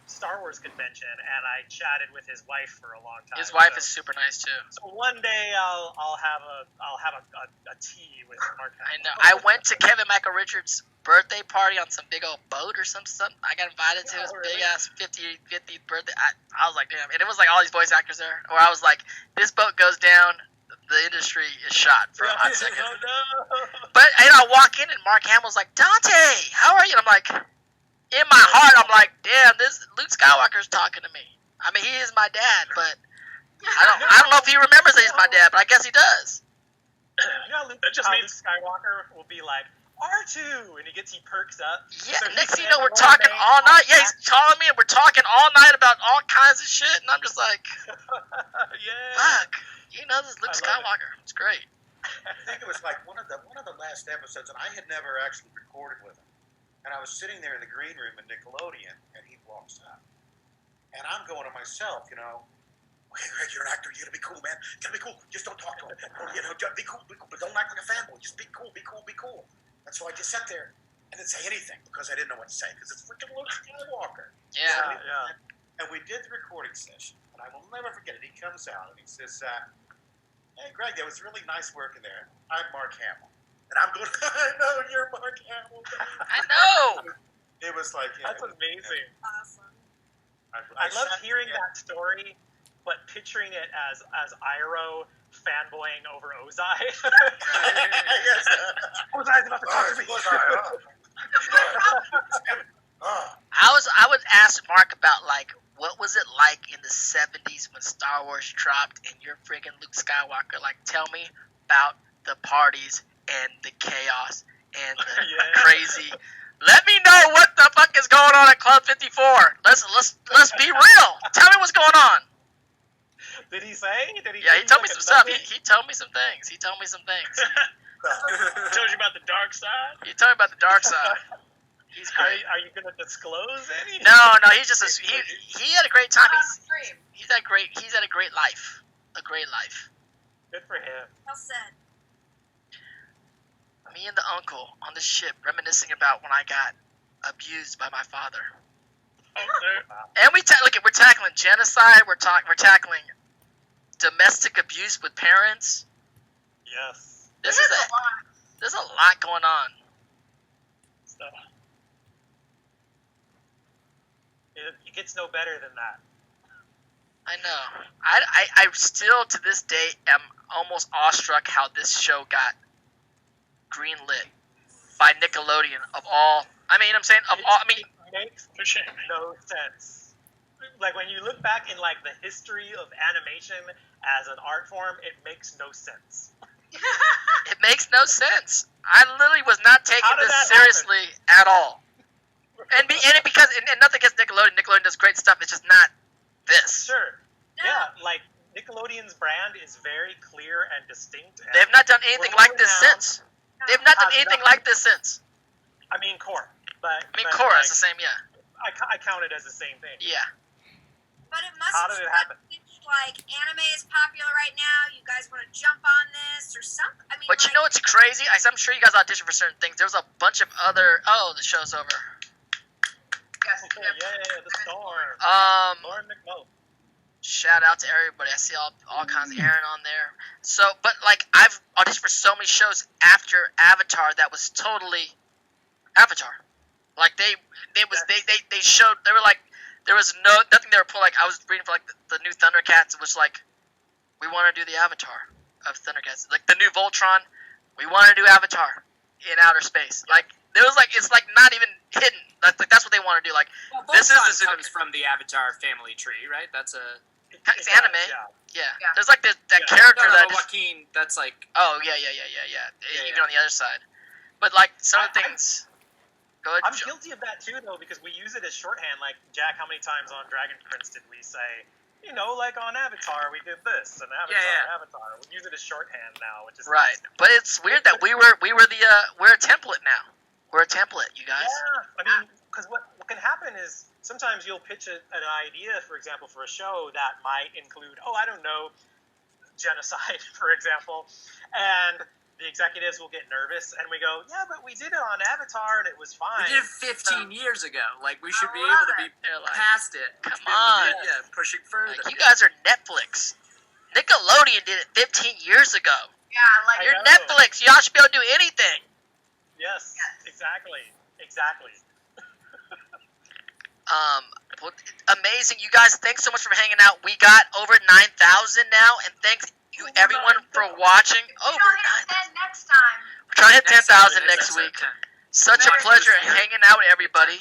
Star Wars convention, and I chatted with his wife for a long time. His wife is super nice too. So one day I'll have a tea with Mark Hamill. I know. I went to Kevin Michael Richards' birthday party on some big old boat or something. I got invited to his big ass 50th birthday. I was like, damn. And it was like all these voice actors there. Where I was like, this boat goes down, the industry is shot for a hot second. Oh, no. But I walk in and Mark Hamill's like, Dante, how are you? And I'm like, in my heart, I'm like, damn, this Luke Skywalker's talking to me. I mean, he is my dad, but I don't know if he remembers that he's my dad, but I guess he does. You know, Luke Skywalker will be like, R2, and he perks up. Yeah, So next thing you know, we're talking all night. Yeah, he's calling me, and we're talking all night about all kinds of shit, and I'm just like, Yeah. fuck. You know, this is Luke I love Skywalker. It's great. I think it was like one of the last episodes, and I had never actually recorded with him. And I was sitting there in the green room in Nickelodeon, and he walks up, and I'm going to myself, you know, okay, Greg, you're an actor. You gotta be cool, man. You gotta be cool. Just don't talk to him. You know, be cool, but don't act like a fanboy. Just be cool. And so I just sat there and didn't say anything because I didn't know what to say because it's freaking Luke Skywalker. Yeah. And we did the recording session, and I will never forget it. He comes out and he says, hey, Greg, that was really nice working there. I'm Mark Hamill. And I'm going, I know, you're Mark Hamill. I know. It was like, That's amazing. Awesome. I love hearing that story, but picturing it as Iroh fanboying over Ozai. Ozai's about to talk to me. I would ask Mark about like what was it like in the 70s when Star Wars dropped and you're friggin' Luke Skywalker. Like, tell me about the parties and the chaos and the crazy. Let me know what the fuck is going on at Club 54. Let's be real. Tell me what's going on. Did he say? Yeah, he told me some stuff. He told me some things. He told me some things. Told you about the dark side? He told me about the dark side. He's great. Are you gonna disclose any? No, he's just he had a great time. He's had a great life. A great life. Good for him. Well said. Me and the uncle on the ship reminiscing about when I got abused by my father. And we're tackling genocide. We're tackling domestic abuse with parents. Yes. There's a lot going on. So, it gets no better than that. I know. I still to this day am almost awestruck how this show got greenlit by Nickelodeon of all. I mean, I'm saying of all. I mean, It makes no sense. Like when you look back in like the history of animation as an art form, it makes no sense. it makes no sense. I literally was not taking this seriously at all. And nothing against Nickelodeon. Nickelodeon does great stuff. It's just not this. Sure. No. Yeah, like Nickelodeon's brand is very clear and distinct. And They've not done anything we're like this now- since. They've not done Has anything nothing- like this since. I mean, Korra. But I mean, but, Korra like, is the same, yeah. I count it as the same thing. Yeah. But it must How have did it happen? switched, like, anime is popular right now. You guys want to jump on this or something? I mean, But you like, know what's crazy? I'm sure you guys audition for certain things. There was a bunch of other. Oh, the show's over. Yes. Yeah, the Storm. Lauren McMullen. Shout out to everybody. I see all kinds of Aaron on there. So, but like I've auditioned for so many shows after Avatar that was totally Avatar. Like they showed, they were like, there was nothing they were pulling. Like I was reading for like the new Thundercats. It was like, we want to do the Avatar of Thundercats. Like the new Voltron, we want to do Avatar in outer space. Like there was like, it's like not even hidden. That's what they want to do. Like this is the comes from the Avatar family tree, right? That's a it's anime. Yeah. Yeah. There's like that Yeah. character no, that. Joaquin. That's like Oh yeah. Even on the other side, but like some of the things. Go ahead. I'm Joe. guilty of that too, though, because we use it as shorthand. Like, Jack, how many times on Dragon Prince did we say, you know, like on Avatar, we did this, and Avatar. We use it as shorthand now, which is Right, nice. but it's weird that we're a template now. We're a template, you guys. Yeah, I mean, because what can happen is sometimes you'll pitch an idea, for example, for a show that might include, I don't know, genocide, for example, and the executives will get nervous, and we go, yeah, but we did it on Avatar, and it was fine. we did it 15 years ago. Like we should be love able to be They're like, past it. come Be able to on. be, pushing further. Like, you guys are Netflix. Nickelodeon did it 15 years ago. Yeah, like You're know. Netflix. Y'all should be able to do anything. Yes, Yes. exactly. Well, amazing, you guys. Thanks so much for hanging out. We got over 9,000 now, and thanks you everyone for watching. we Over don't hit 9,000. 10 next time. We're trying to hit Next 10,000 episode, next episode week. 10. Such a Very pleasure good. hanging out with everybody.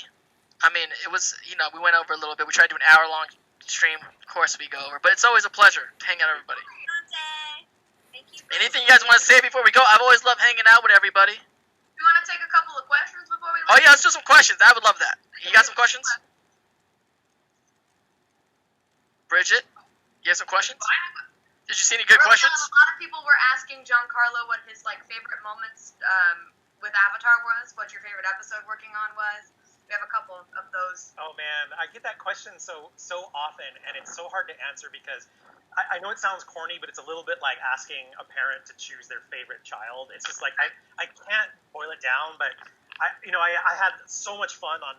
I mean, it was, we went over a little bit. We tried to do an hour-long stream. Of course we go over. But it's always a pleasure to hang out with everybody. Dante, thank you. Anything you guys want to say before we go? I've always loved hanging out with everybody. You want to take a couple of questions before we leave? Oh, yeah, let's do some questions. I would love that. You got some questions? Bridget, you have some questions? Did you see any good Early questions? on, a lot of people were asking Giancarlo what his favorite moments with Avatar was, what your favorite episode working on was. We have a couple of those. Oh man, I get that question so often, and it's so hard to answer because I know it sounds corny, but it's a little bit like asking a parent to choose their favorite child. It's just like I can't boil it down, but I had so much fun on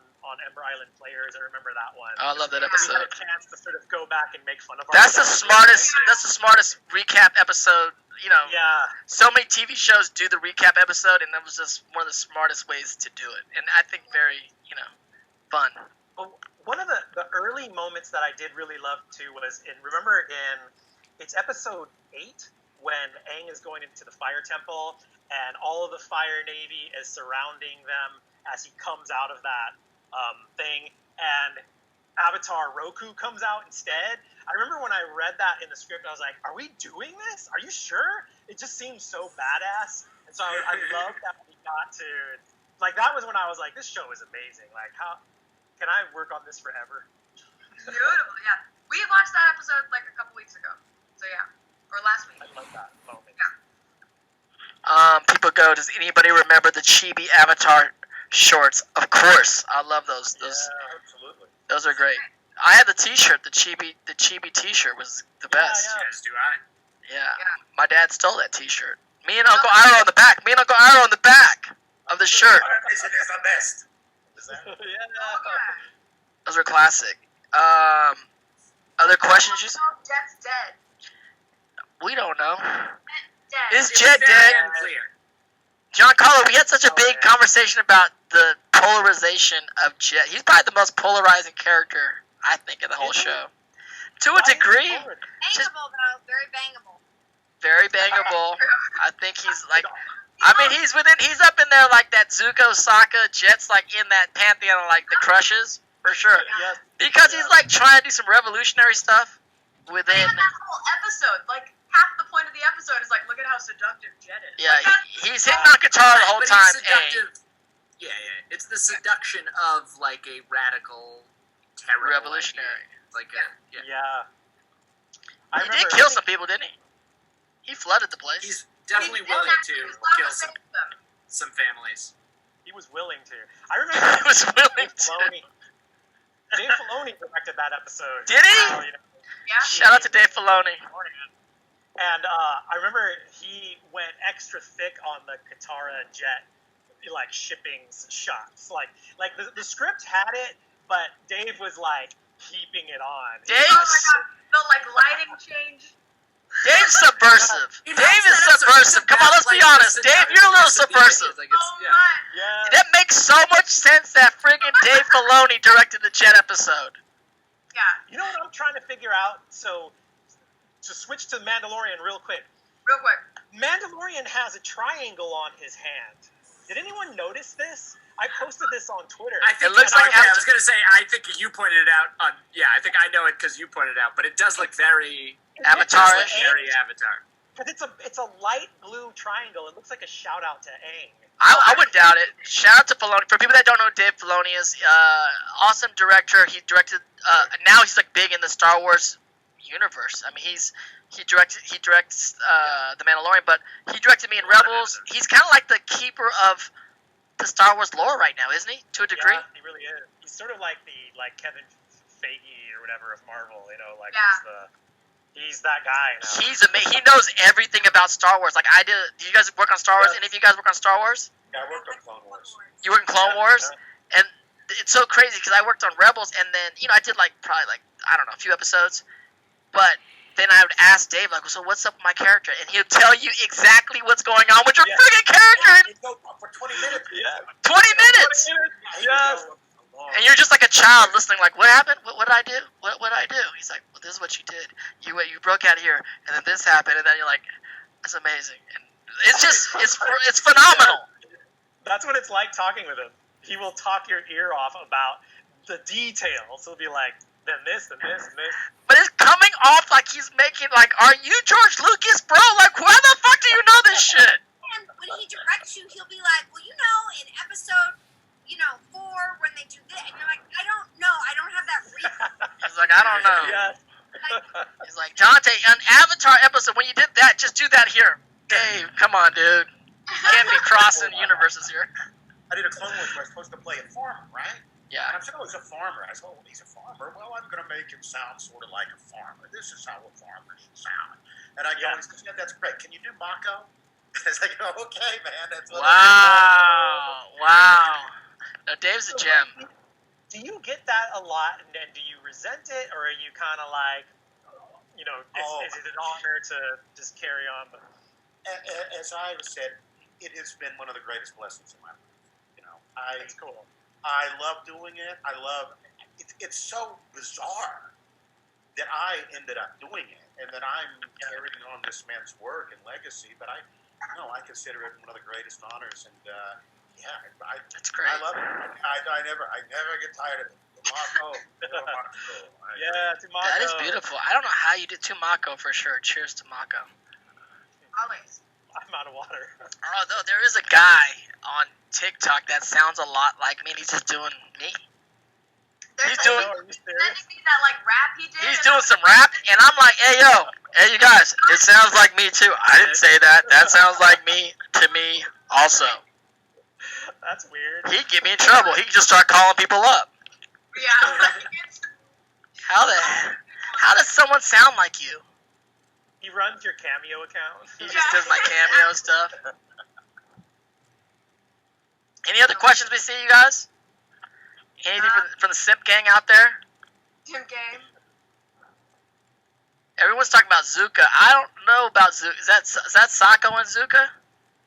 Ember Island Players. I remember that one. Oh, I love that We had episode. a chance to sort of go back and make fun of That's the ourselves. smartest recap episode. Yeah. So many TV shows do the recap episode, and that was just one of the smartest ways to do it. And I think very, fun. But one of the early moments that I did really love too was it's episode 8 when Aang is going into the fire temple and all of the fire navy is surrounding them as he comes out of that thing, and Avatar Roku comes out instead. I remember when I read that in the script, I was like, are we doing this? Are you sure? It just seems so badass. And so I love that we got to, that was when I was like, this show is amazing. Like, how can I work on this forever? Beautiful, yeah. We watched that episode a couple weeks ago. So yeah, or last week. I love that moment. Yeah. People go, does anybody remember the Chibi Avatar shorts? Of course. I love those. Yeah, absolutely. Those are great. I had the T-shirt. The Chibi T-shirt was the best. Yeah. As do I. Yeah. Yeah. My dad stole that T-shirt. Me and Uncle Iro on the back. Of the shirt. It's the best. Yeah. Those are classic. Other questions? Jet's dead. We don't know. Dead. Is It's Jet very dead? unclear. Giancarlo, we had such a big yeah. conversation about the polarization of Jet. He's probably the most polarizing character, I think, in the whole Is he? show. To a degree, Bangable though, very bangable. very bangable. I think he's he's up in there like that Zuko, Sokka, Jet's in that pantheon of the crushes, for sure. Yes. Because he's trying to do some revolutionary stuff within. Even that whole episode, half the point of the episode is look at how seductive Jet is. Yeah, he's hitting on guitar the whole But time. he's seductive Yeah. It's the seduction of like a radical, terrible Revolutionary. idea. Like I He remember did kill some people, didn't he? He flooded the place. he's definitely He did willing to actually love kill to some save them. families. he was willing to. I remember He was willing Dave to. Filoni. Dave Filoni directed that episode. Did he? Wow, you know, Yeah. Shout out to Dave Filoni. and I remember he went extra thick on the Katara jet, like shipping shots. Like the script had it, but Dave was like keeping it on. Dave- Oh my god, the like lighting change. Dave's subversive. He Dave helps is that episode subversive. Come on, let's be like, honest. the Dave, you're a little seduction, subversive. Like it's, So yeah. much. Yeah. That makes so much sense that friggin' Dave Filoni directed the Jet episode. Yeah. You know what I'm trying to figure out? So, to switch to Mandalorian real quick. Real quick. Mandalorian has a triangle on his hand. Did anyone notice this? I posted this on Twitter. I think It looks like I was gonna say. I think you pointed it out. I think I know it because you pointed it out. But it does look very Avatar-ish. very Avatar. Because it's a light blue triangle. It looks like a shout out to Aang. I wouldn't doubt it. Shout out to Filoni. For people that don't know who Dave Filoni is, awesome director. He directed. Now he's like big in the Star Wars universe. I mean, he directs the Mandalorian, but he directed me in Rebels. He's kind of like the keeper of the Star Wars lore right now, isn't he? To a degree. Yeah, he really is. He's sort of like Kevin Feige or whatever of Marvel. You know, like Yeah. he's that guy now. He's amazing. He knows everything about Star Wars. Like I did. Do you guys work on Star Wars? Yes. Any of you guys work on Star Wars? Yeah, I worked on Clone Wars. You work in Clone Wars? Yeah. And it's so crazy because I worked on Rebels, and then I did probably I don't know, a few episodes, but then I would ask Dave so what's up with my character, and he'll tell you exactly what's going on with your Yeah. friggin' character in He'd go for 20 minutes. Yeah. 20 minutes, Yes. and you're just like a child listening, like, what happened? What did I do? What did I do? He's like, well, this is what you did. You broke out here, and then this happened, and then you're like, that's amazing, and it's just it's phenomenal. That's what it's like talking with him. He will talk your ear off about the details. He'll be like, then this, and this, and this. But it's coming off like he's making are you George Lucas, bro? Like, why the fuck do you know this shit? And when he directs you, he'll be like, well, in episode, 4, when they do this, and you're like, I don't know, I don't have that recall. He's like, I don't know. Yes. He's like, Dante, an Avatar episode, when you did that, just do that here. Dave, come on, dude. Can't be crossing universes here. I did a Clone Wars where I was supposed to play a farmer, right? And Yeah. I'm saying, oh, he's a farmer. I said, oh, he's a farmer. Well, I'm going to make him sound sort of like a farmer. This is how a farmer should sound. And I go, he says, yeah, that's great. Can you do Mako? It's like, okay, man. That's what Wow. No, Dave's a gem. Do you get that a lot, and then do you resent it, or are you kind of like, is it an honor to just carry on? As I said, it has been one of the greatest blessings in my life. It's cool. I love doing it. It's so bizarre that I ended up doing it, and that I'm carrying on this man's work and legacy. But I consider it one of the greatest honors, and That's great. I love it. I never get tired of it. Mako, Tomako. That is beautiful. I don't know how you did Mako for sure. Cheers to Mako. Always. I'm out of water. Although there is a guy on TikTok that sounds a lot like me, and he's just doing me. There's He's doing- Are you serious? sending me that rap he did. He's and doing some rap, and I'm like, hey you guys, it sounds like me too. I didn't say that. That sounds like me to me also. That's weird. He'd get me in trouble. He could just start calling people up. Yeah. How does someone sound like you? He runs your Cameo account. He just does my cameo stuff. Any other questions we see, you guys? Anything from the Simp gang out there? Tim Game. Everyone's talking about Zuka. I don't know about Zuka. Is that Sako and Zuka?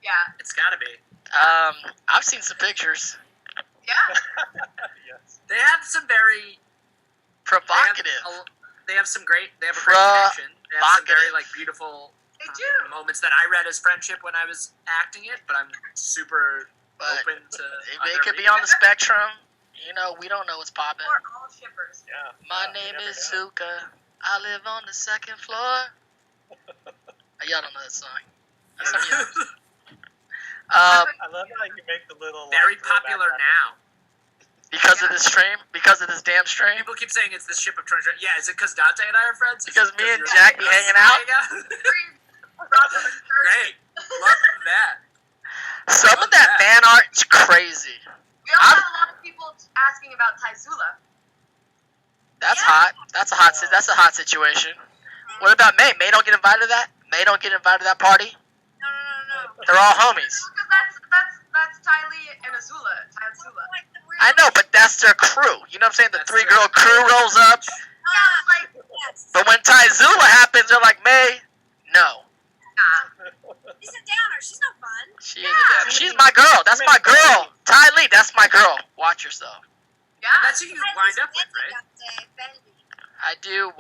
Yeah. It's gotta be. I've seen some pictures. Yeah. Yes. They have some very Provocative. They have some great. They have a great connection. They have some very Provocative. beautiful They do. moments that I read as friendship when I was acting it, but I'm super But open to. They could be on the spectrum. We don't know what's popping. We're all shippers. Yeah. My Yeah, name you never is know. Zuka. I live on the second floor. Y'all don't know that song. Some of y'all. I love how you make the little Very throwback popular reference. now. Because of this stream? Because of this damn stream? People keep saying it's the ship of treasure. Yeah, is it because Dante and I are friends? Is Because it me and you're Jack be us hanging out? Great. Love that. Some of that fan art is crazy. We also have a lot of people asking about Taizula. That's hot. That's a hot situation. What about May? May don't get invited to that? May don't get invited to that party? No. They're all homies. Because that's Ty Lee and Azula. I know, but that's their crew. You know what I'm saying? The That's three-girl their- crew rolls up. But when Taizula happens, they're like, May, no. She's a downer. She's no fun. She is a damn. She's my girl. That's my girl. Ty Lee, that's my girl. Watch yourself. Yeah. And that's who you wind up with, right? I do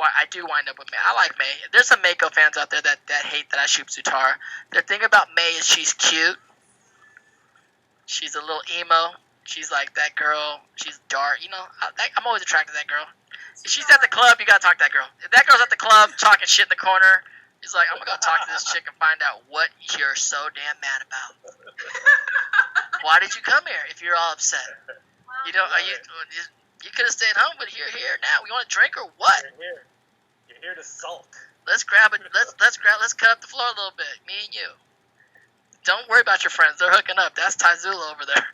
wind up with May. I like May. There's some Mako fans out there that hate that I shoot Zutara. The thing about May is she's cute. She's a little emo. She's like that girl. She's dark. You know, I'm always attracted to that girl. If she's at the club, you gotta talk to that girl. If that girl's at the club talking shit in the corner, he's like, I'm gonna go talk to this chick and find out what you're so damn mad about. Why did you come here if you're all upset? You know, you could have stayed home, but you're here now. We want to drink or what? You're here to sulk. Let's grab it. Let's cut up the floor a little bit. Me and you. Don't worry about your friends. They're hooking up. That's Taizula over there.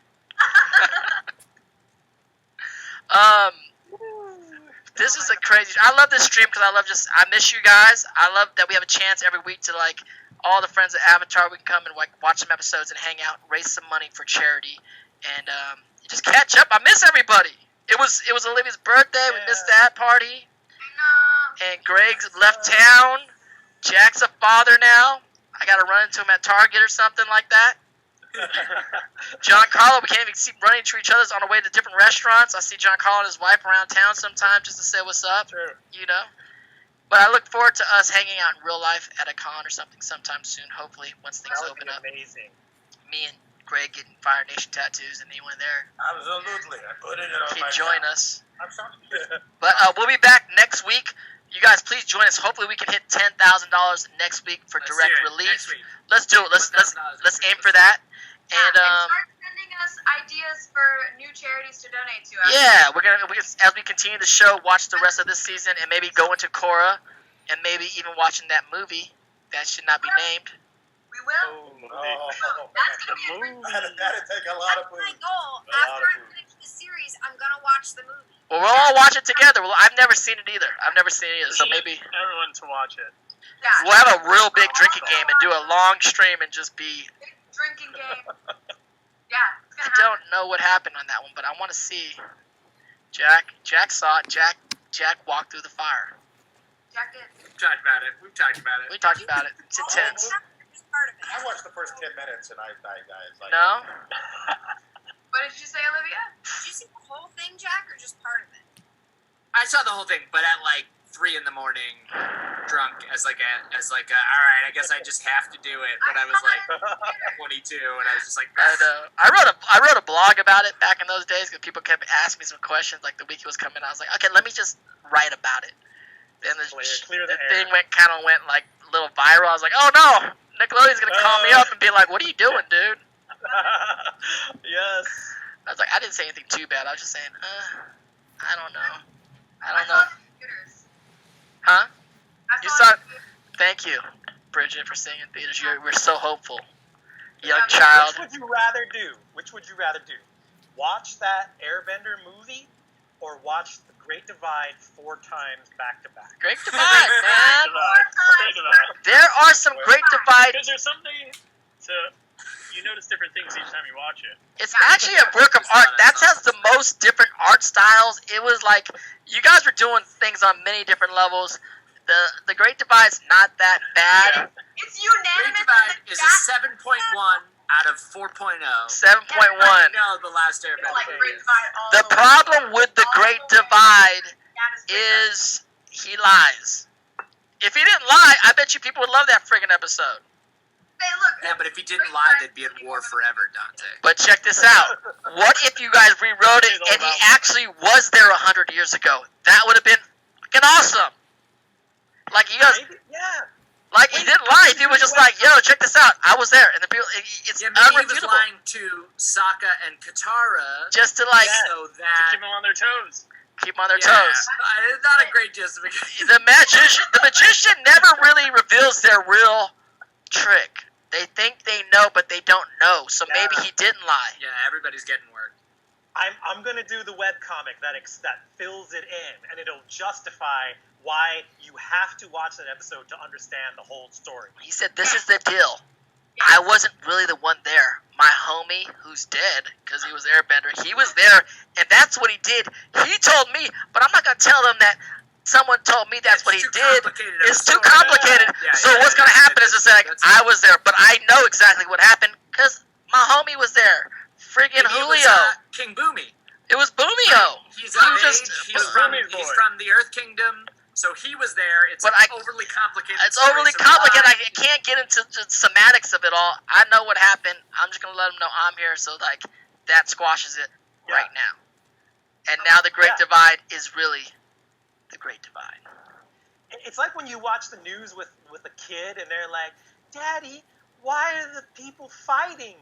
This is a crazy. I love this stream because I miss you guys. I love that we have a chance every week to like all the friends at Avatar. We can come and like watch some episodes and hang out, raise some money for charity, and just catch up. I miss everybody. It was Olivia's birthday. Yeah. We missed that party. And Greg's left town. Jack's a father now. I gotta run into him at Target or something like that. Giancarlo, we can't even keep running to each other on our way to different restaurants. I see Giancarlo and his wife around town sometimes just to say what's up. True. You know. But I look forward to us hanging out in real life at a con or something sometime soon. Hopefully, once things open up. Amazing. Me and Greg getting Fire Nation tattoos, and anyone there Absolutely. I put it on can my join account. us. I'm sorry. But we'll be back next week. You guys, please join us. Hopefully, we can hit $10,000 next week for direct relief. Next week. Let's do it. Let's aim for that. And start sending us ideas for new charities to donate to. Yeah, we're gonna as we continue the show, watch the rest of this season, and maybe go into Korra, and maybe even watching that movie that should not be named. We will. That's gonna be a great movie. That'd take a lot of That's my food. goal. A lot After of I food. finish the series, I'm gonna watch the movie. Well, we'll all watch it together. Well, I've never seen it either. So maybe everyone to watch it. Yeah. we'll have a real big drinking game and do a long stream and just be. Big drinking game. Yeah, it's I gonna don't know what happened on that one, but I want to see. Jack saw it. Jack walked through the fire. Jack did. We've talked about it. We talked about it. It's intense. Just part of it. I watched the first 10 minutes and I like, No? What did you say, Olivia? Did you see the whole thing, Jack, or just part of it? I saw the whole thing, but at like 3 a.m, drunk as like a all right, I guess I just have to do it. When I was like 22, and I was just like, I wrote a blog about it back in those days because people kept asking me some questions. Like the week it was coming, I was like, okay, let me just write about it. Then the thing went like a little viral. I was like, oh no, Nickelodeon's gonna call me up and be like, what are you doing, dude? Yes. I was like, I didn't say anything too bad. I was just saying, I don't know. I saw the computers. Huh? You I saw saw? the computers. Thank you, Bridget, for seeing in theaters. We're so hopeful. Young child. Which would you rather do? Watch that Airbender movie or watch The Great Divide 4 times back to back? Great Divide, man. Great Divide. There are some Great Divide. Because there's something to. You notice different things each time you watch it. It's actually a work of art. That has the most different art styles. It was like you guys were doing things on many different levels. The Great Divide's not that bad. Yeah. It's Great unanimous. Divide is a 7.1 out of 4.0. 7.1. No, The Last It's Airbender. like Great Divide all The the way. problem with the Great Divide That is Great is he lies. If he didn't lie, I bet you people would love that friggin' episode. Hey, look. Yeah, but if he didn't lie, they'd be at war forever, Dante. But check this out. What if you guys rewrote it and he actually was there 100 years ago? That would have been fucking awesome. Like you guys, Maybe, yeah. Like, he didn't lie. He was just like, yo, check this out. I was there. And the people, it's maybe he was unrefutable. lying to Sokka and Katara Just to, like, so To that... keep them on their toes. keep on their Yeah, toes. it's not a great justification. The magician never really reveals their real trick. They think they know, but they don't know. So maybe he didn't lie. Yeah, everybody's getting work. I'm gonna do the webcomic that fills it in, and it'll justify why you have to watch that episode to understand the whole story. He said, this is the deal. I wasn't really the one there. My homie, who's dead, because he was Airbender, he was there, and that's what he did. He told me, but I'm not going to tell them that someone told me that's what he did. It's too complicated. So what's going to happen is it's like, I was there, but I know exactly what happened, because my homie was there. Friggin' Julio. King Boomy. It was Boomio. He's He was just- he's from the Earth Kingdom, so he was there. It's But overly complicated. It's story, overly so complicated. why- I can't get into the semantics of it all. I know what happened. I'm just gonna let them know I'm here, so like that squashes it right now. And now the Great Divide is really the Great Divide. It's like when you watch the news with a kid, and they're like, "Daddy, why are the people fighting?"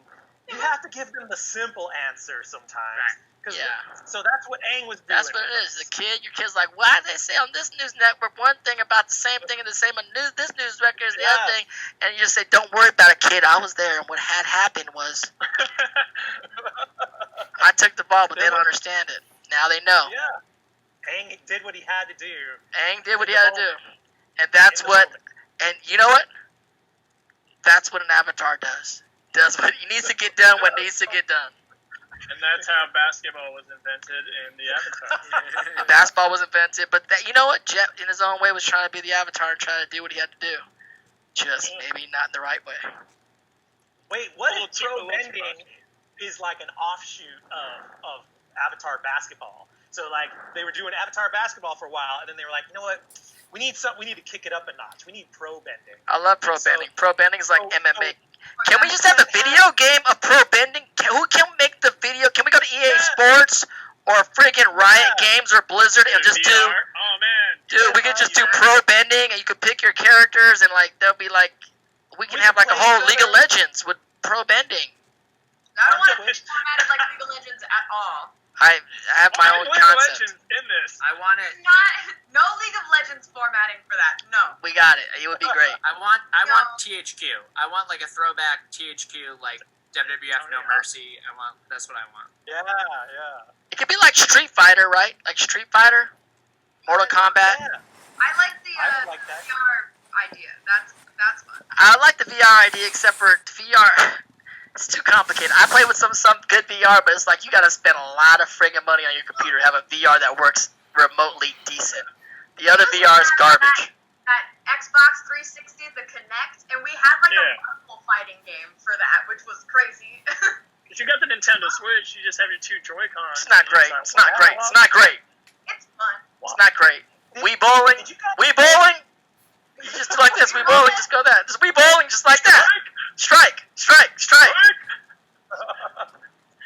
You have to give them the simple answer sometimes. Yeah. So that's what Aang was doing. That's what it is. Your kid's like, why did they say on this news network one thing about the same thing and the same on this news record is the other thing? And you just say, don't worry about it, kid. I was there, and what had happened was I took the ball, but they don't understand it. Now they know. Yeah. Aang did what he had to do. Aang did what he had to do. And that's what, and you know what? That's what an avatar does. Does what he needs to get done when needs to get done. And that's how basketball was invented in the Avatar. Basketball was invented, but that, you know what? Jet, in his own way, was trying to be the Avatar and trying to do what he had to do. Just maybe not in the right way. Wait, what if pro bending is like an offshoot of Avatar basketball? So like they were doing Avatar basketball for a while, and then they were like, you know what? We need to kick it up a notch. We need pro bending. I love pro bending. Pro bending is like MMA. Can we just have a video game of pro bending? Who can make the video? Can we go to EA Sports or friggin' Riot Games or Blizzard and just VR? Oh man, dude, we could just do pro bending and you could pick your characters and like they'll be like, we can have like a whole League of Legends with pro bending. I don't want it formatted like League of Legends at all. I have my own concept. in this. I want it. No League of Legends formatting for that. No. We got it. It would be great. I want THQ. I want like a throwback THQ, like WWF No Mercy. That's what I want. Yeah. It could be like Street Fighter, right? Like Street Fighter, Mortal Kombat. Yeah. I like the I would like that. VR idea. That's fun. I like the VR idea, except for VR. It's too complicated. I play with some good VR, but it's like you gotta spend a lot of friggin' money on your computer to have a VR that works remotely decent. The other VR is garbage. That Xbox 360, the Kinect, and we had like a Marvel fighting game for that, which was crazy. If you got the Nintendo Switch, you just have your two Joy-Cons. It's not great. It's not great. It's not great. It's fun. It's not great. Wii bowling. Wii bowling. You just do like this. Wii bowling. Just go that. Just Wii bowling. Just like that. Strike.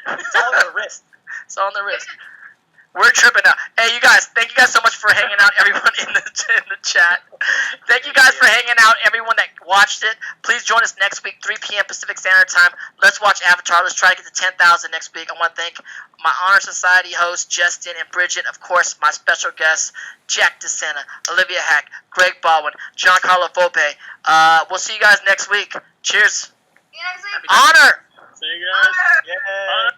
It's all on the wrist. It's on the wrist. We're tripping out. Hey, you guys, thank you guys so much for hanging out, everyone in the chat. Thank you guys for hanging out, everyone that watched it. Please join us next week, 3 p.m. Pacific Standard Time. Let's watch Avatar. Let's try to get to 10,000 next week. I want to thank my Honor Society hosts, Jesten and Brigitte. Of course, my special guests, Jack DeSena, Olivia Hack, Greg Baldwin, Giancarlo Volpe. We'll see you guys next week. Cheers. See you next week. Honor. See you guys. Yeah.